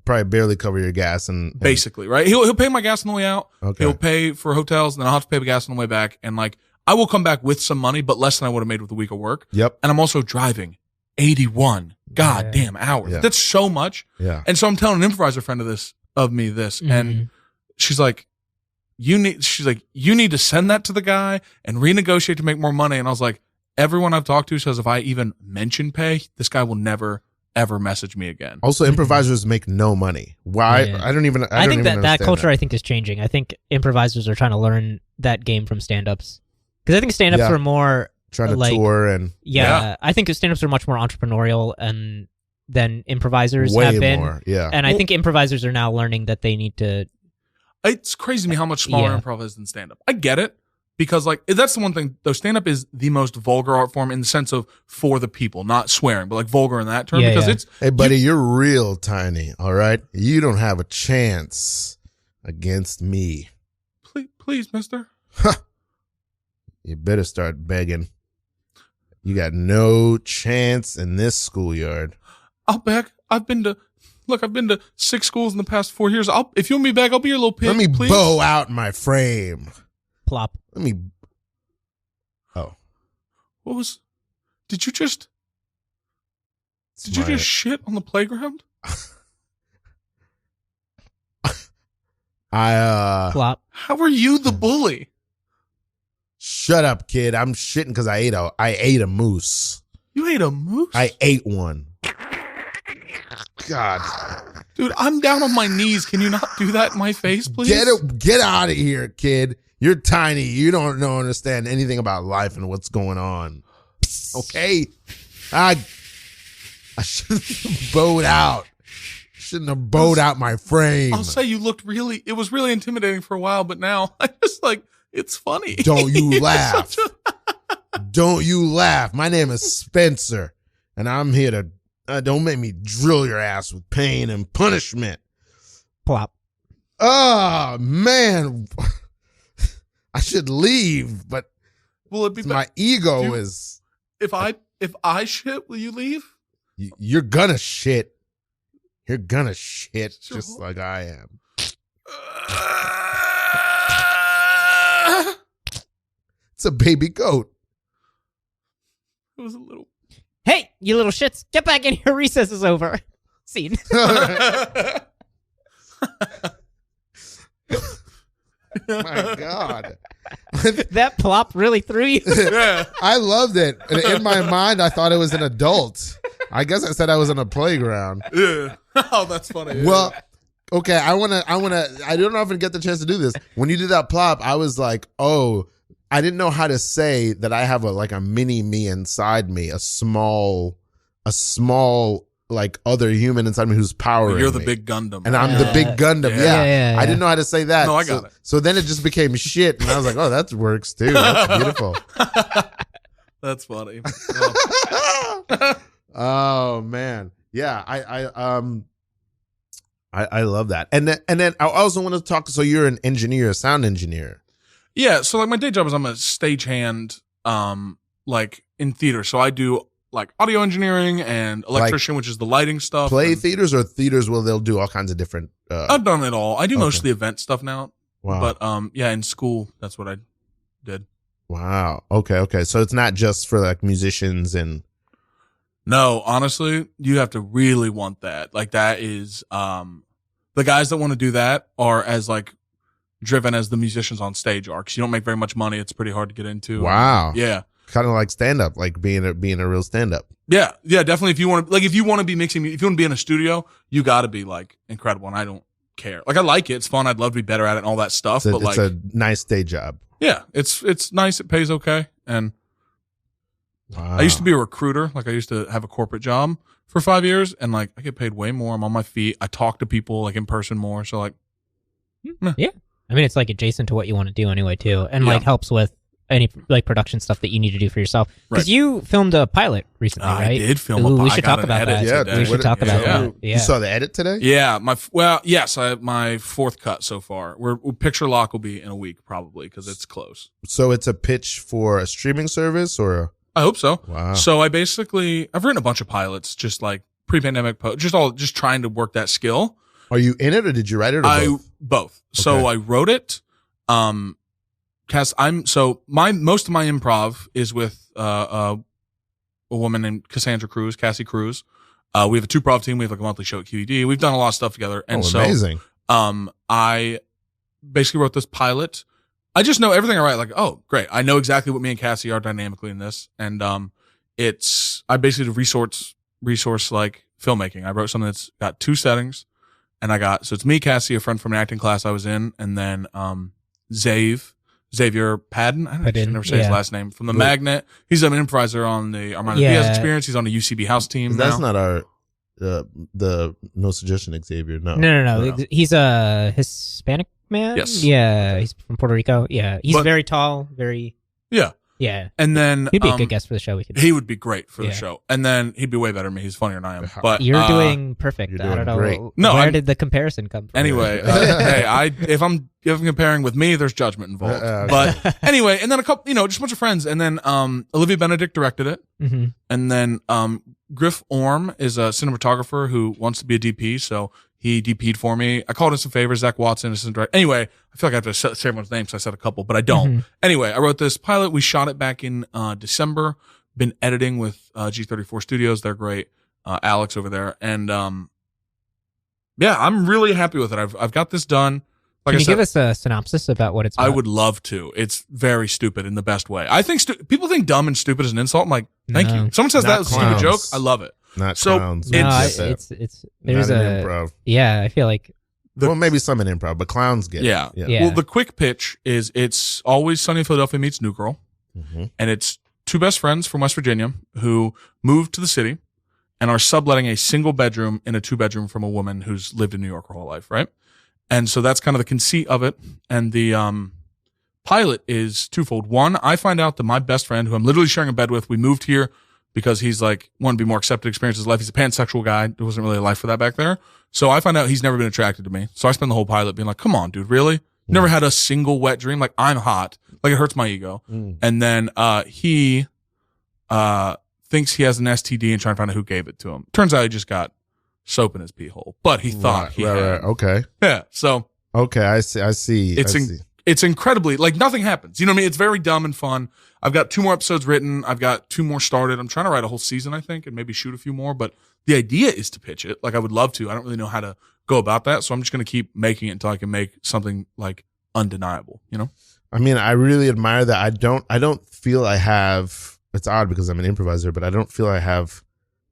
Speaker 2: probably barely cover your gas and
Speaker 4: basically, right? He'll pay my gas on the way out.
Speaker 2: Okay.
Speaker 4: He'll pay for hotels, and then I'll have to pay the gas on the way back. And like, I will come back with some money, but less than I would have made with a week of work.
Speaker 2: Yep.
Speaker 4: And I'm also driving 81 goddamn hours.
Speaker 2: Yeah.
Speaker 4: That's so much.
Speaker 2: Yeah.
Speaker 4: And so I'm telling an improviser friend of me this, and she's like, you need to send that to the guy and renegotiate to make more money. And I was like, everyone I've talked to says if I even mention pay, this guy will never ever message me again.
Speaker 2: Also, improvisers make no money. Why?
Speaker 3: Yeah.
Speaker 2: I don't even.
Speaker 3: I think
Speaker 2: even
Speaker 3: that culture
Speaker 2: that.
Speaker 3: I think is changing. I think improvisers are trying to learn that game from stand-ups, because I think stand-ups are more
Speaker 2: trying to
Speaker 3: like,
Speaker 2: tour and
Speaker 3: I think stand-ups are much more entrepreneurial and than improvisers
Speaker 2: way
Speaker 3: have been.
Speaker 2: more. Yeah,
Speaker 3: and I think improvisers are now learning that they need to.
Speaker 4: It's crazy to me how much smaller improv is than stand-up. I get it. Because like, that's the one thing though, stand-up is the most vulgar art form in the sense of for the people, not swearing, but like vulgar in that term.
Speaker 3: Yeah,
Speaker 4: because
Speaker 3: yeah.
Speaker 4: it's,
Speaker 2: hey buddy, you're real tiny. All right, you don't have a chance against me.
Speaker 4: Please, mister.
Speaker 2: You better start begging. You got no chance in this schoolyard.
Speaker 4: I'll beg. I've been to 6 schools in the past 4 years. If you want me back, I'll be your little pig.
Speaker 2: Let me
Speaker 4: please.
Speaker 2: bow out my frame.
Speaker 3: Plop.
Speaker 2: Let me. Oh,
Speaker 4: Did you just shit on the playground?
Speaker 3: Plop.
Speaker 4: How are you the bully?
Speaker 2: Shut up, kid. I'm shitting because I ate a moose.
Speaker 4: You ate a moose?
Speaker 2: I ate one. God.
Speaker 4: Dude, I'm down on my knees. Can you not do that in my face, please?
Speaker 2: Get out of here, kid. You're tiny. You don't understand anything about life and what's going on. Okay? I shouldn't have bowed out. Shouldn't have bowed out my frame.
Speaker 4: I'll say it was really intimidating for a while, but now I just like, it's funny.
Speaker 2: Don't you laugh. Don't you laugh. My name is Spencer, and I'm here to, don't make me drill your ass with pain and punishment.
Speaker 3: Plop.
Speaker 2: Oh, man. I should leave, but
Speaker 4: will it be
Speaker 2: my ego is.
Speaker 4: If I shit, will you leave?
Speaker 2: You're gonna shit. You're gonna shit just like I am. It's a baby goat.
Speaker 4: It was a little.
Speaker 3: Hey, you little shits! Get back in here. Recess is over. Scene.
Speaker 2: My God.
Speaker 3: That plop really threw you.
Speaker 4: Yeah.
Speaker 2: I loved it. And in my mind, I thought it was an adult. I guess I said I was on a playground.
Speaker 4: Yeah. Oh, that's funny.
Speaker 2: Well, okay. I don't know if I get the chance to do this. When you did that plop, I was like, oh, I didn't know how to say that I have a mini me inside me, a small like other human inside me who's powering
Speaker 4: You're the
Speaker 2: me.
Speaker 4: big Gundam.
Speaker 2: And I'm the big Gundam. Yeah. I didn't know how to say that.
Speaker 4: No, I got it.
Speaker 2: So then it just became shit. And I was like, oh, that works too. That's beautiful.
Speaker 4: That's funny.
Speaker 2: Oh man. Yeah. I love that. And then I also want to talk. So you're an engineer, a sound engineer.
Speaker 4: Yeah, so like my day job is I'm a stagehand, like in theater. So I do like audio engineering and electrician, which is the lighting stuff.
Speaker 2: Play theaters or theaters where they'll do all kinds of different.
Speaker 4: I've done it all. I do mostly event stuff now.
Speaker 2: Wow.
Speaker 4: But yeah, in school, that's what I did.
Speaker 2: Wow. Okay. So it's not just for like musicians and.
Speaker 4: No, honestly, you have to really want that. Like that is, the guys that want to do that are as like driven as the musicians on stage are, because you don't make very much money. It's pretty hard to get into.
Speaker 2: Wow.
Speaker 4: Yeah.
Speaker 2: Kind of like stand up, like being a real stand up.
Speaker 4: Yeah. Definitely. If you want to be mixing, if you want to be in a studio, you got to be like incredible. And I don't care. Like I like it. It's fun. I'd love to be better at it and all that stuff. But
Speaker 2: it's a nice day job.
Speaker 4: Yeah. It's nice. It pays okay. And
Speaker 2: wow.
Speaker 4: I used to be a recruiter. Like I used to have a corporate job for 5 years, and like I get paid way more. I'm on my feet. I talk to people like in person more. So like,
Speaker 3: yeah. I mean, it's like adjacent to what you want to do anyway, too, and like helps with any like production stuff that you need to do for yourself. Because you filmed a pilot recently, right?
Speaker 4: I did film a pilot.
Speaker 3: We should talk about that.
Speaker 2: Yeah,
Speaker 3: we should talk about that. Yeah.
Speaker 2: You saw the edit today?
Speaker 4: Yeah. Yes. I have my fourth cut so far. Picture lock will be in a week probably because it's close.
Speaker 2: So it's a pitch for a streaming service or?
Speaker 4: I hope so.
Speaker 2: Wow.
Speaker 4: So I've written a bunch of pilots, just like pre-pandemic, just trying to work that skill.
Speaker 2: Are you in it or did you write it? Or
Speaker 4: both.
Speaker 2: Okay.
Speaker 4: So I wrote it. Most of my improv is with a woman named Cassandra Cruz, Cassie Cruz. We have a 2-prov team. We have like a monthly show at QED. We've done a lot of stuff together. And
Speaker 2: amazing.
Speaker 4: I basically wrote this pilot. I just know everything I write. Like, oh, great. I know exactly what me and Cassie are dynamically in this. And I basically resource like filmmaking. I wrote something that's got 2 settings. And so it's me, Cassie, a friend from an acting class I was in, and then Xavier Padden. I can never say his last name. From the Magnet. He's an improviser on the Armando Diaz experience. He's on the UCB house team.
Speaker 2: That's not our the No Suggestion Xavier.
Speaker 3: No. He's a Hispanic man.
Speaker 4: Yes.
Speaker 3: Yeah, he's from Puerto Rico. Yeah, he's very tall, very.
Speaker 4: Yeah.
Speaker 3: Yeah.
Speaker 4: And then
Speaker 3: he'd be a good guest for the show.
Speaker 4: He would be great for the show. And then he'd be way better than me. He's funnier than I am. But
Speaker 3: you're doing perfect.
Speaker 2: You're doing
Speaker 3: I don't know.
Speaker 2: great.
Speaker 4: No,
Speaker 3: where did the comparison come from?
Speaker 4: Anyway, hey, if I'm comparing with me, there's judgment involved. But anyway, and then a couple, just a bunch of friends, and then Olivia Benedict directed it, and then Griff Orm is a cinematographer who wants to be a DP, so he DP'd for me. I called in some favors. Zach Watson, assistant director. Anyway, I feel like I have to say everyone's name, so I said a couple, but I don't. Anyway, I wrote this pilot. We shot it back in December. Been editing with G34 Studios. They're great. Alex over there. And yeah, I'm really happy with it. I've got this done. Like
Speaker 3: Can you give us a synopsis about what it's about?
Speaker 4: I would love to. It's very stupid in the best way. I think people think dumb and stupid is an insult. I'm like, thank you. If someone says that was a stupid joke, I love it.
Speaker 2: Not clowns.
Speaker 3: It's there's
Speaker 2: not an improv.
Speaker 3: Yeah, I feel like
Speaker 2: well, maybe some in improv, but clowns get
Speaker 4: it.
Speaker 3: Yeah.
Speaker 4: Well, the quick pitch is it's Always Sunny in Philadelphia meets New Girl, and it's 2 best friends from West Virginia who moved to the city and are subletting a single bedroom in a 2-bedroom from a woman who's lived in New York her whole life, right? And so that's kind of the conceit of it. And the pilot is twofold. One, I find out that my best friend, who I'm literally sharing a bed with, we moved here because he's like, wanted to be more accepted, experience his life. He's a pansexual guy. There wasn't really a life for that back there. So I find out he's never been attracted to me. So I spend the whole pilot being like, come on, dude, really? Never had a single wet dream? Like, I'm hot. Like, it hurts my ego. And then he thinks he has an STD and trying to find out who gave it to him. Turns out he just got soap in his pee hole, but he thought he had. Right.
Speaker 2: Okay.
Speaker 4: Yeah. So.
Speaker 2: Okay. I see.
Speaker 4: It's incredibly, like, nothing happens. You know what I mean? It's very dumb and fun. I've got 2 more episodes written. I've got 2 more started. I'm trying to write a whole season, I think, and maybe shoot a few more, but the idea is to pitch it. Like, I would love to. I don't really know how to go about that. So I'm just going to keep making it until I can make something like undeniable,
Speaker 2: I mean, I really admire that. I don't feel I have, it's odd because I'm an improviser, but I don't feel I have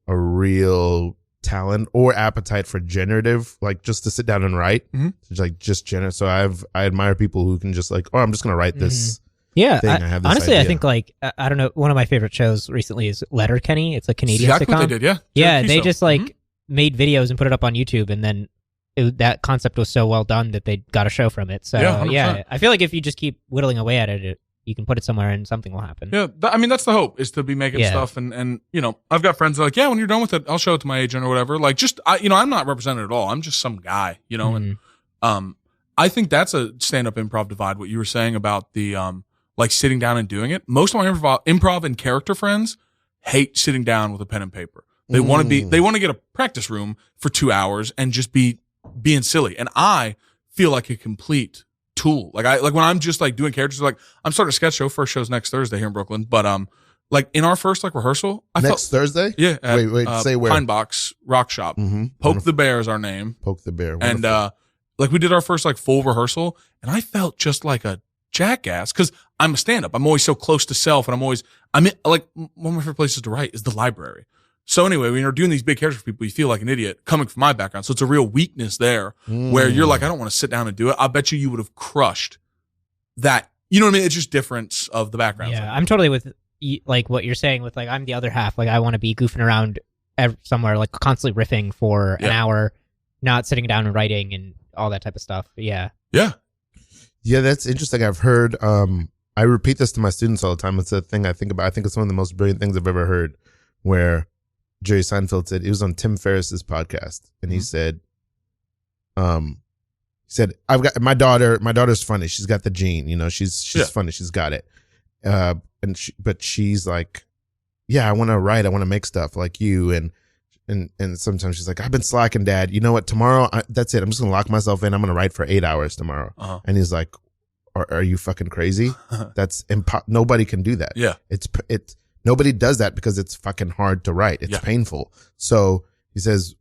Speaker 2: a real talent or appetite for generative, like just to sit down and write, just generate. So I admire people who can just like, oh, I'm just going to write this.
Speaker 3: Yeah,
Speaker 2: thing. I have this
Speaker 3: honestly,
Speaker 2: idea.
Speaker 3: I think like I don't know. One of my favorite shows recently is Letterkenny. It's a Canadian
Speaker 4: exactly
Speaker 3: sitcom.
Speaker 4: What they did,
Speaker 3: yeah. They just like made videos and put it up on YouTube, and then that concept was so well done that they got a show from it. So yeah, I feel like if you just keep whittling away at it, you can put it somewhere and something will happen.
Speaker 4: Yeah, I mean that's the hope, is to be making stuff, and I've got friends that are like, yeah, when you're done with it, I'll show it to my agent or whatever. Like, just I'm not represented at all. I'm just some guy, and I think that's a stand-up improv divide. What you were saying about the like sitting down and doing it. Most of my improv and character friends hate sitting down with a pen and paper. They want to get a practice room for 2 hours and just being silly. And I feel like a complete tool. Like when I'm just like doing characters, like I'm starting a sketch show. First show's next Thursday here in Brooklyn. But like in our first like rehearsal,
Speaker 2: next Thursday?
Speaker 4: Yeah.
Speaker 2: Wait, say where?
Speaker 4: Pine Box Rock Shop.
Speaker 2: Mm-hmm.
Speaker 4: Poke the Bear is our name.
Speaker 2: Poke the Bear.
Speaker 4: Wonderful. And like we did our first like full rehearsal, and I felt just like a jackass because I'm a stand-up. I'm always so close to self, and I'm in, like one of my favorite places to write is the library. So anyway, when you're doing these big characters for people, you feel like an idiot coming from my background. So it's a real weakness there where you're like, I don't want to sit down and do it. I bet you would have crushed that. You know what I mean? It's just difference of the background.
Speaker 3: Yeah, I'm totally with like what you're saying with like, I'm the other half. Like I want to be goofing around somewhere, like constantly riffing for an hour, not sitting down and writing and all that type of stuff. Yeah.
Speaker 2: Yeah, that's interesting. I've heard, I repeat this to my students all the time. It's a thing I think about. I think it's one of the most brilliant things I've ever heard, where Jerry Seinfeld said, it was on Tim Ferriss's podcast, and he said, I've got my daughter's funny. She's got the gene, you know, she's funny. She's got it. But she's like, yeah, I want to write. I want to make stuff like you. And sometimes she's like, I've been slacking, Dad. You know what? Tomorrow, that's it. I'm just going to lock myself in. I'm going to write for 8 hours tomorrow. Uh-huh. And he's like, are you fucking crazy? That's nobody can do that.
Speaker 4: Yeah.
Speaker 2: It's nobody does that because it's fucking hard to write. It's painful. So he says,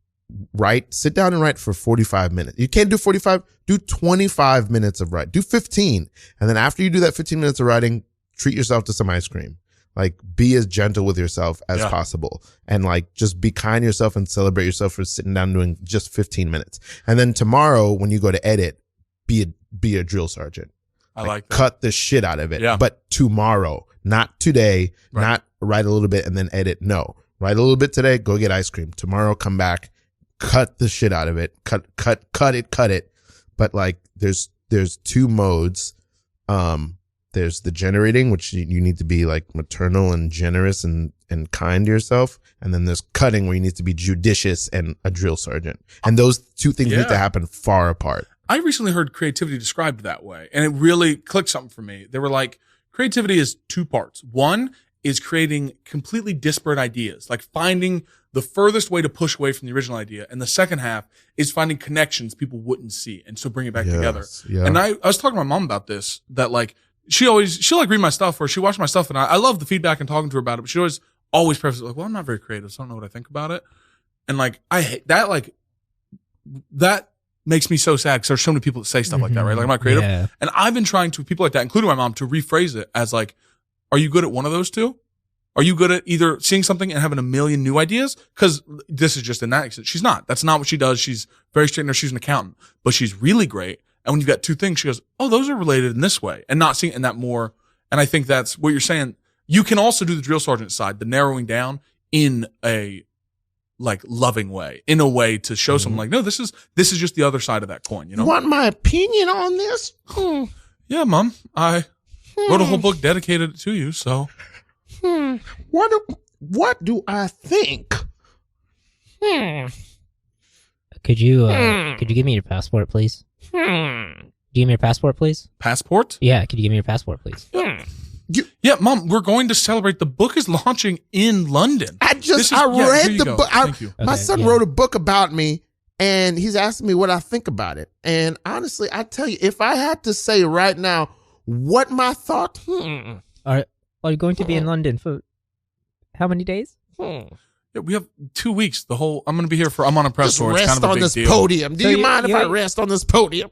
Speaker 2: sit down and write for 45 minutes. You can't do 45, do 25 minutes of writing. Do 15. And then after you do that 15 minutes of writing, treat yourself to some ice cream. Like, be as gentle with yourself as possible. And like, just be kind to yourself and celebrate yourself for sitting down and doing just 15 minutes. And then tomorrow, when you go to edit, be a drill sergeant.
Speaker 4: I like that.
Speaker 2: Cut the shit out of it.
Speaker 4: Yeah.
Speaker 2: But tomorrow, not today, not write a little bit and then edit. No, write a little bit today, go get ice cream. Tomorrow, come back, cut the shit out of it. Cut it. But like, there's two modes. There's the generating, which you need to be like maternal and generous and kind to yourself. And then there's cutting, where you need to be judicious and a drill sergeant. And those two things need to happen far apart.
Speaker 4: I recently heard creativity described that way, and it really clicked something for me. They were like, creativity is two parts. One is creating completely disparate ideas, like finding the furthest way to push away from the original idea. And the second half is finding connections people wouldn't see. And so bring it back together. Yeah. And I was talking to my mom about this, that like, she'll like read my stuff, or she watch my stuff, and I love the feedback and talking to her about it, but she always prefaces it like, well, I'm not very creative, so I don't know what I think about it. And like, I hate that, like, that makes me so sad because there's so many people that say stuff like that, right? Like, I'm not creative. Yeah. And I've been trying to, people like that, including my mom, to rephrase it as like, are you good at one of those two? Are you good at either seeing something and having a million new ideas? Because this is just in that extent. She's not. That's not what she does. She's very straight in her. She's an accountant, but she's really great. And when you've got two things, she goes, oh, those are related in this way, and not seeing it in that more. And I think that's what you're saying. You can also do the drill sergeant side, the narrowing down in a like loving way, in a way to show someone like, no, this is just the other side of that coin. You know,
Speaker 2: want my opinion on this?
Speaker 4: Yeah, Mom, I wrote a whole book dedicated to you. So,
Speaker 2: what do I think?
Speaker 3: Could you give me your passport, please? Do you give me your passport, please?
Speaker 4: Passport?
Speaker 3: Yeah, could you give me your passport, please?
Speaker 4: Yeah, Mom, we're going to celebrate. The book is launching in London.
Speaker 2: I read the book. My son wrote a book about me, and he's asking me what I think about it. And honestly, I tell you, if I had to say right now what my thought,
Speaker 3: Are you going to be in London for how many days?
Speaker 4: Yeah, we have 2 weeks. I'm going to be here I'm on a press tour. It's kind of a big
Speaker 2: this
Speaker 4: deal.
Speaker 2: Podium. Do you mind if I rest on this podium?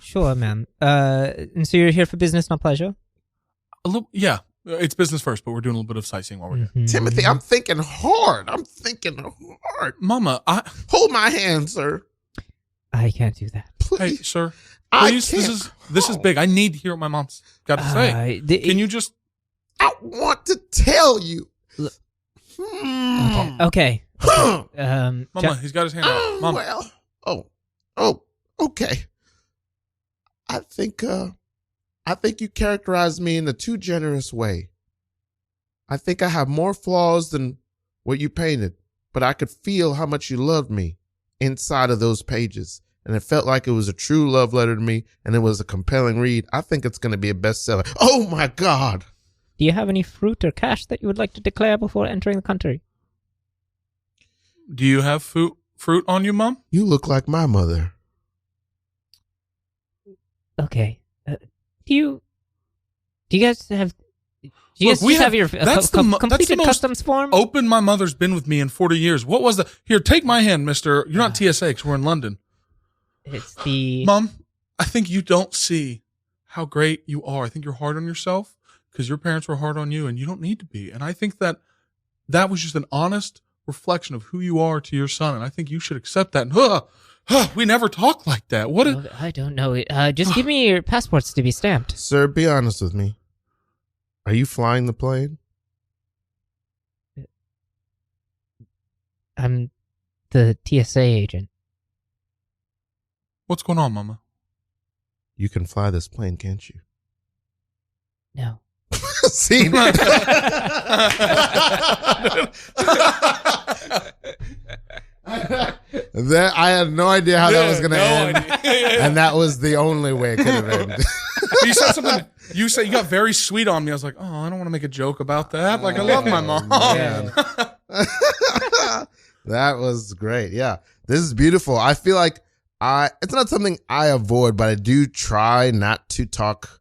Speaker 3: Sure, man. And so you're here for business, not pleasure?
Speaker 4: Yeah. It's business first, but we're doing a little bit of sightseeing while we're here.
Speaker 2: Timothy, I'm thinking hard.
Speaker 4: Mama,
Speaker 2: hold my hand, sir.
Speaker 3: I can't do that.
Speaker 4: Please. Hey, sir. Please, this is big. I need to hear what my mom's got to say. Can you just...
Speaker 2: I want to tell you.
Speaker 3: Okay.
Speaker 4: Mama, he's got his hand out. Mama.
Speaker 2: Well, okay. I think you characterized me in a too generous way. I think I have more flaws than what you painted, but I could feel how much you loved me inside of those pages. and it felt like it was a true love letter to me, and it was a compelling read. I think it's going to be a bestseller. Oh my God.
Speaker 3: Do you have any fruit or cash that you would like to declare before entering the country?
Speaker 4: Do you have fruit on you, Mom?
Speaker 2: You look like my mother.
Speaker 3: Okay. Do you guys have... Do you
Speaker 4: Look,
Speaker 3: guys just have your completed
Speaker 4: most
Speaker 3: customs form?
Speaker 4: Open my mother's been with me in 40 years. What was the... Here, take my hand, mister. You're not TSA because we're in London.
Speaker 3: It's the...
Speaker 4: Mom, I think you don't see how great you are. I think you're hard on yourself because your parents were hard on you and you don't need to be. And I think that was just an honest reflection of who you are to your son. And I think you should accept that. And, we never talk like that.
Speaker 3: I don't know. Just give me your passports to be stamped.
Speaker 2: Sir, be honest with me. Are you flying the plane?
Speaker 3: I'm the TSA agent.
Speaker 4: What's going on, Mama?
Speaker 2: You can fly this plane, can't you?
Speaker 3: No.
Speaker 2: See? that I had no idea how that was going to end. And that was the only way it could have ended.
Speaker 4: You said something. You got very sweet on me. I was like, oh, I don't want to make a joke about that. Like, I love my mom.
Speaker 2: That was great. Yeah. This is beautiful. I feel like it's not something I avoid, but I do try not to talk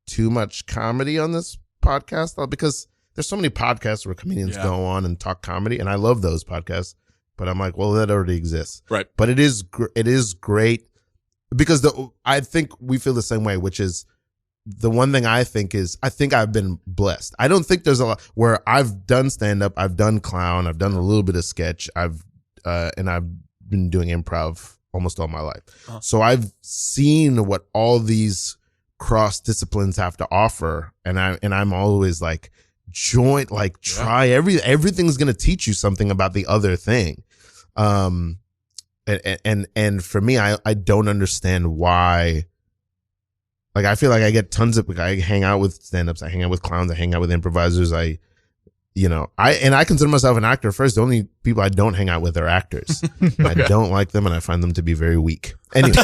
Speaker 2: too much comedy on this podcast because there's so many podcasts where comedians go on and talk comedy, and I love those podcasts. But I'm like, well, that already exists.
Speaker 4: Right.
Speaker 2: But it is great because I think we feel the same way, which is the one thing I think I've been blessed. I don't think there's a lot where I've done stand up, I've done clown, I've done a little bit of sketch, and I've been doing improv almost all my life. Uh-huh. So I've seen what all these cross disciplines have to offer, and I'm always like, try everything's going to teach you something about the other thing. And for me, I don't understand why. Like, I feel like I get tons of, I hang out with stand-ups, I hang out with clowns, I hang out with improvisers. I consider myself an actor first. The only people I don't hang out with are actors. I don't like them, and I find them to be very weak. Anyway.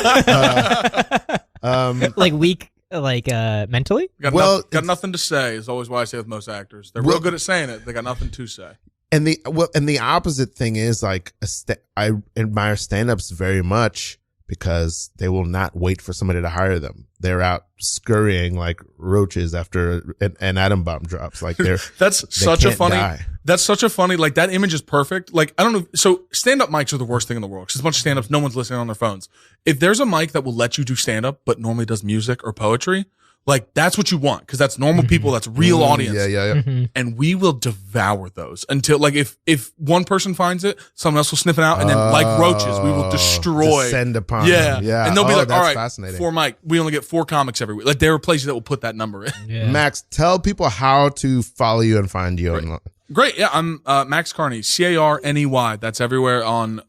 Speaker 3: Like weak, like mentally?
Speaker 4: Got nothing to say is always what I say with most actors. They're real good at saying it. They got nothing to say.
Speaker 2: And the opposite thing is, like, I admire stand-ups very much because they will not wait for somebody to hire them. They're out scurrying like roaches after an atom bomb drops. Like that's such a funny, like, that image is perfect. Like, I don't know. So stand-up mics are the worst thing in the world because it's a bunch of stand-ups. No one's listening on their phones. If there's a mic that will let you do stand-up, but normally does music or poetry, like, that's what you want because that's normal people. That's real audience. Yeah. Mm-hmm.
Speaker 4: And we will devour those until, like, if one person finds it, someone else will sniff it out, and then, like roaches, we will
Speaker 2: descend upon them. Yeah.
Speaker 4: And they'll be like, all right,
Speaker 2: fascinating.
Speaker 4: for Mike, we only get 4 comics every week. Like, there are places that will put that number in.
Speaker 3: Yeah.
Speaker 2: Max, tell people how to follow you and find you online.
Speaker 4: Great. Yeah, I'm Max Carney, Carney. That's everywhere on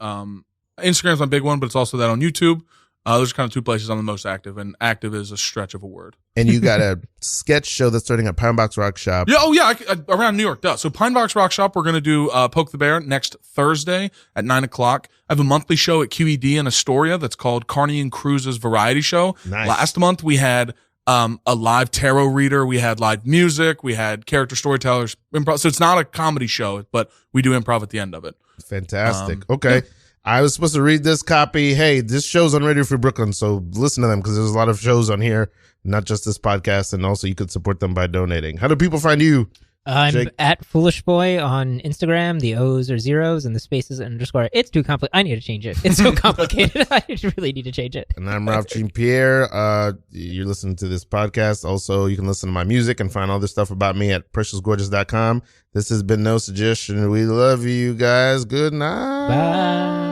Speaker 4: Instagram's my big one, but it's also that on YouTube. Those are kind of 2 places I'm the most active, and active is a stretch of a word.
Speaker 2: And you got a sketch show that's starting at Pine Box Rock Shop.
Speaker 4: Yeah, around New York. So Pine Box Rock Shop, we're going to do Poke the Bear next Thursday at 9:00. I have a monthly show at QED in Astoria that's called Carney and Cruz's Variety Show.
Speaker 2: Nice.
Speaker 4: Last month we had a live tarot reader, we had live music, we had character storytellers, improv. So it's not a comedy show, but we do improv at the end of it.
Speaker 2: Fantastic. Okay. Yeah. I was supposed to read this copy. Hey, this show's on Radio Free Brooklyn, so listen to them because there's a lot of shows on here, not just this podcast, and also you could support them by donating. How do people find you?
Speaker 3: I'm
Speaker 2: Jake?
Speaker 3: at Foolish Boy on Instagram. The O's are zeros and the spaces are underscore. It's too complicated. I need to change it. It's so complicated. I really need to change it.
Speaker 2: And I'm Ralf Jean-Pierre. You're listening to this podcast. Also, you can listen to my music and find all this stuff about me at preciousgorgeous.com. This has been No Suggestion. We love you guys. Good night.
Speaker 3: Bye.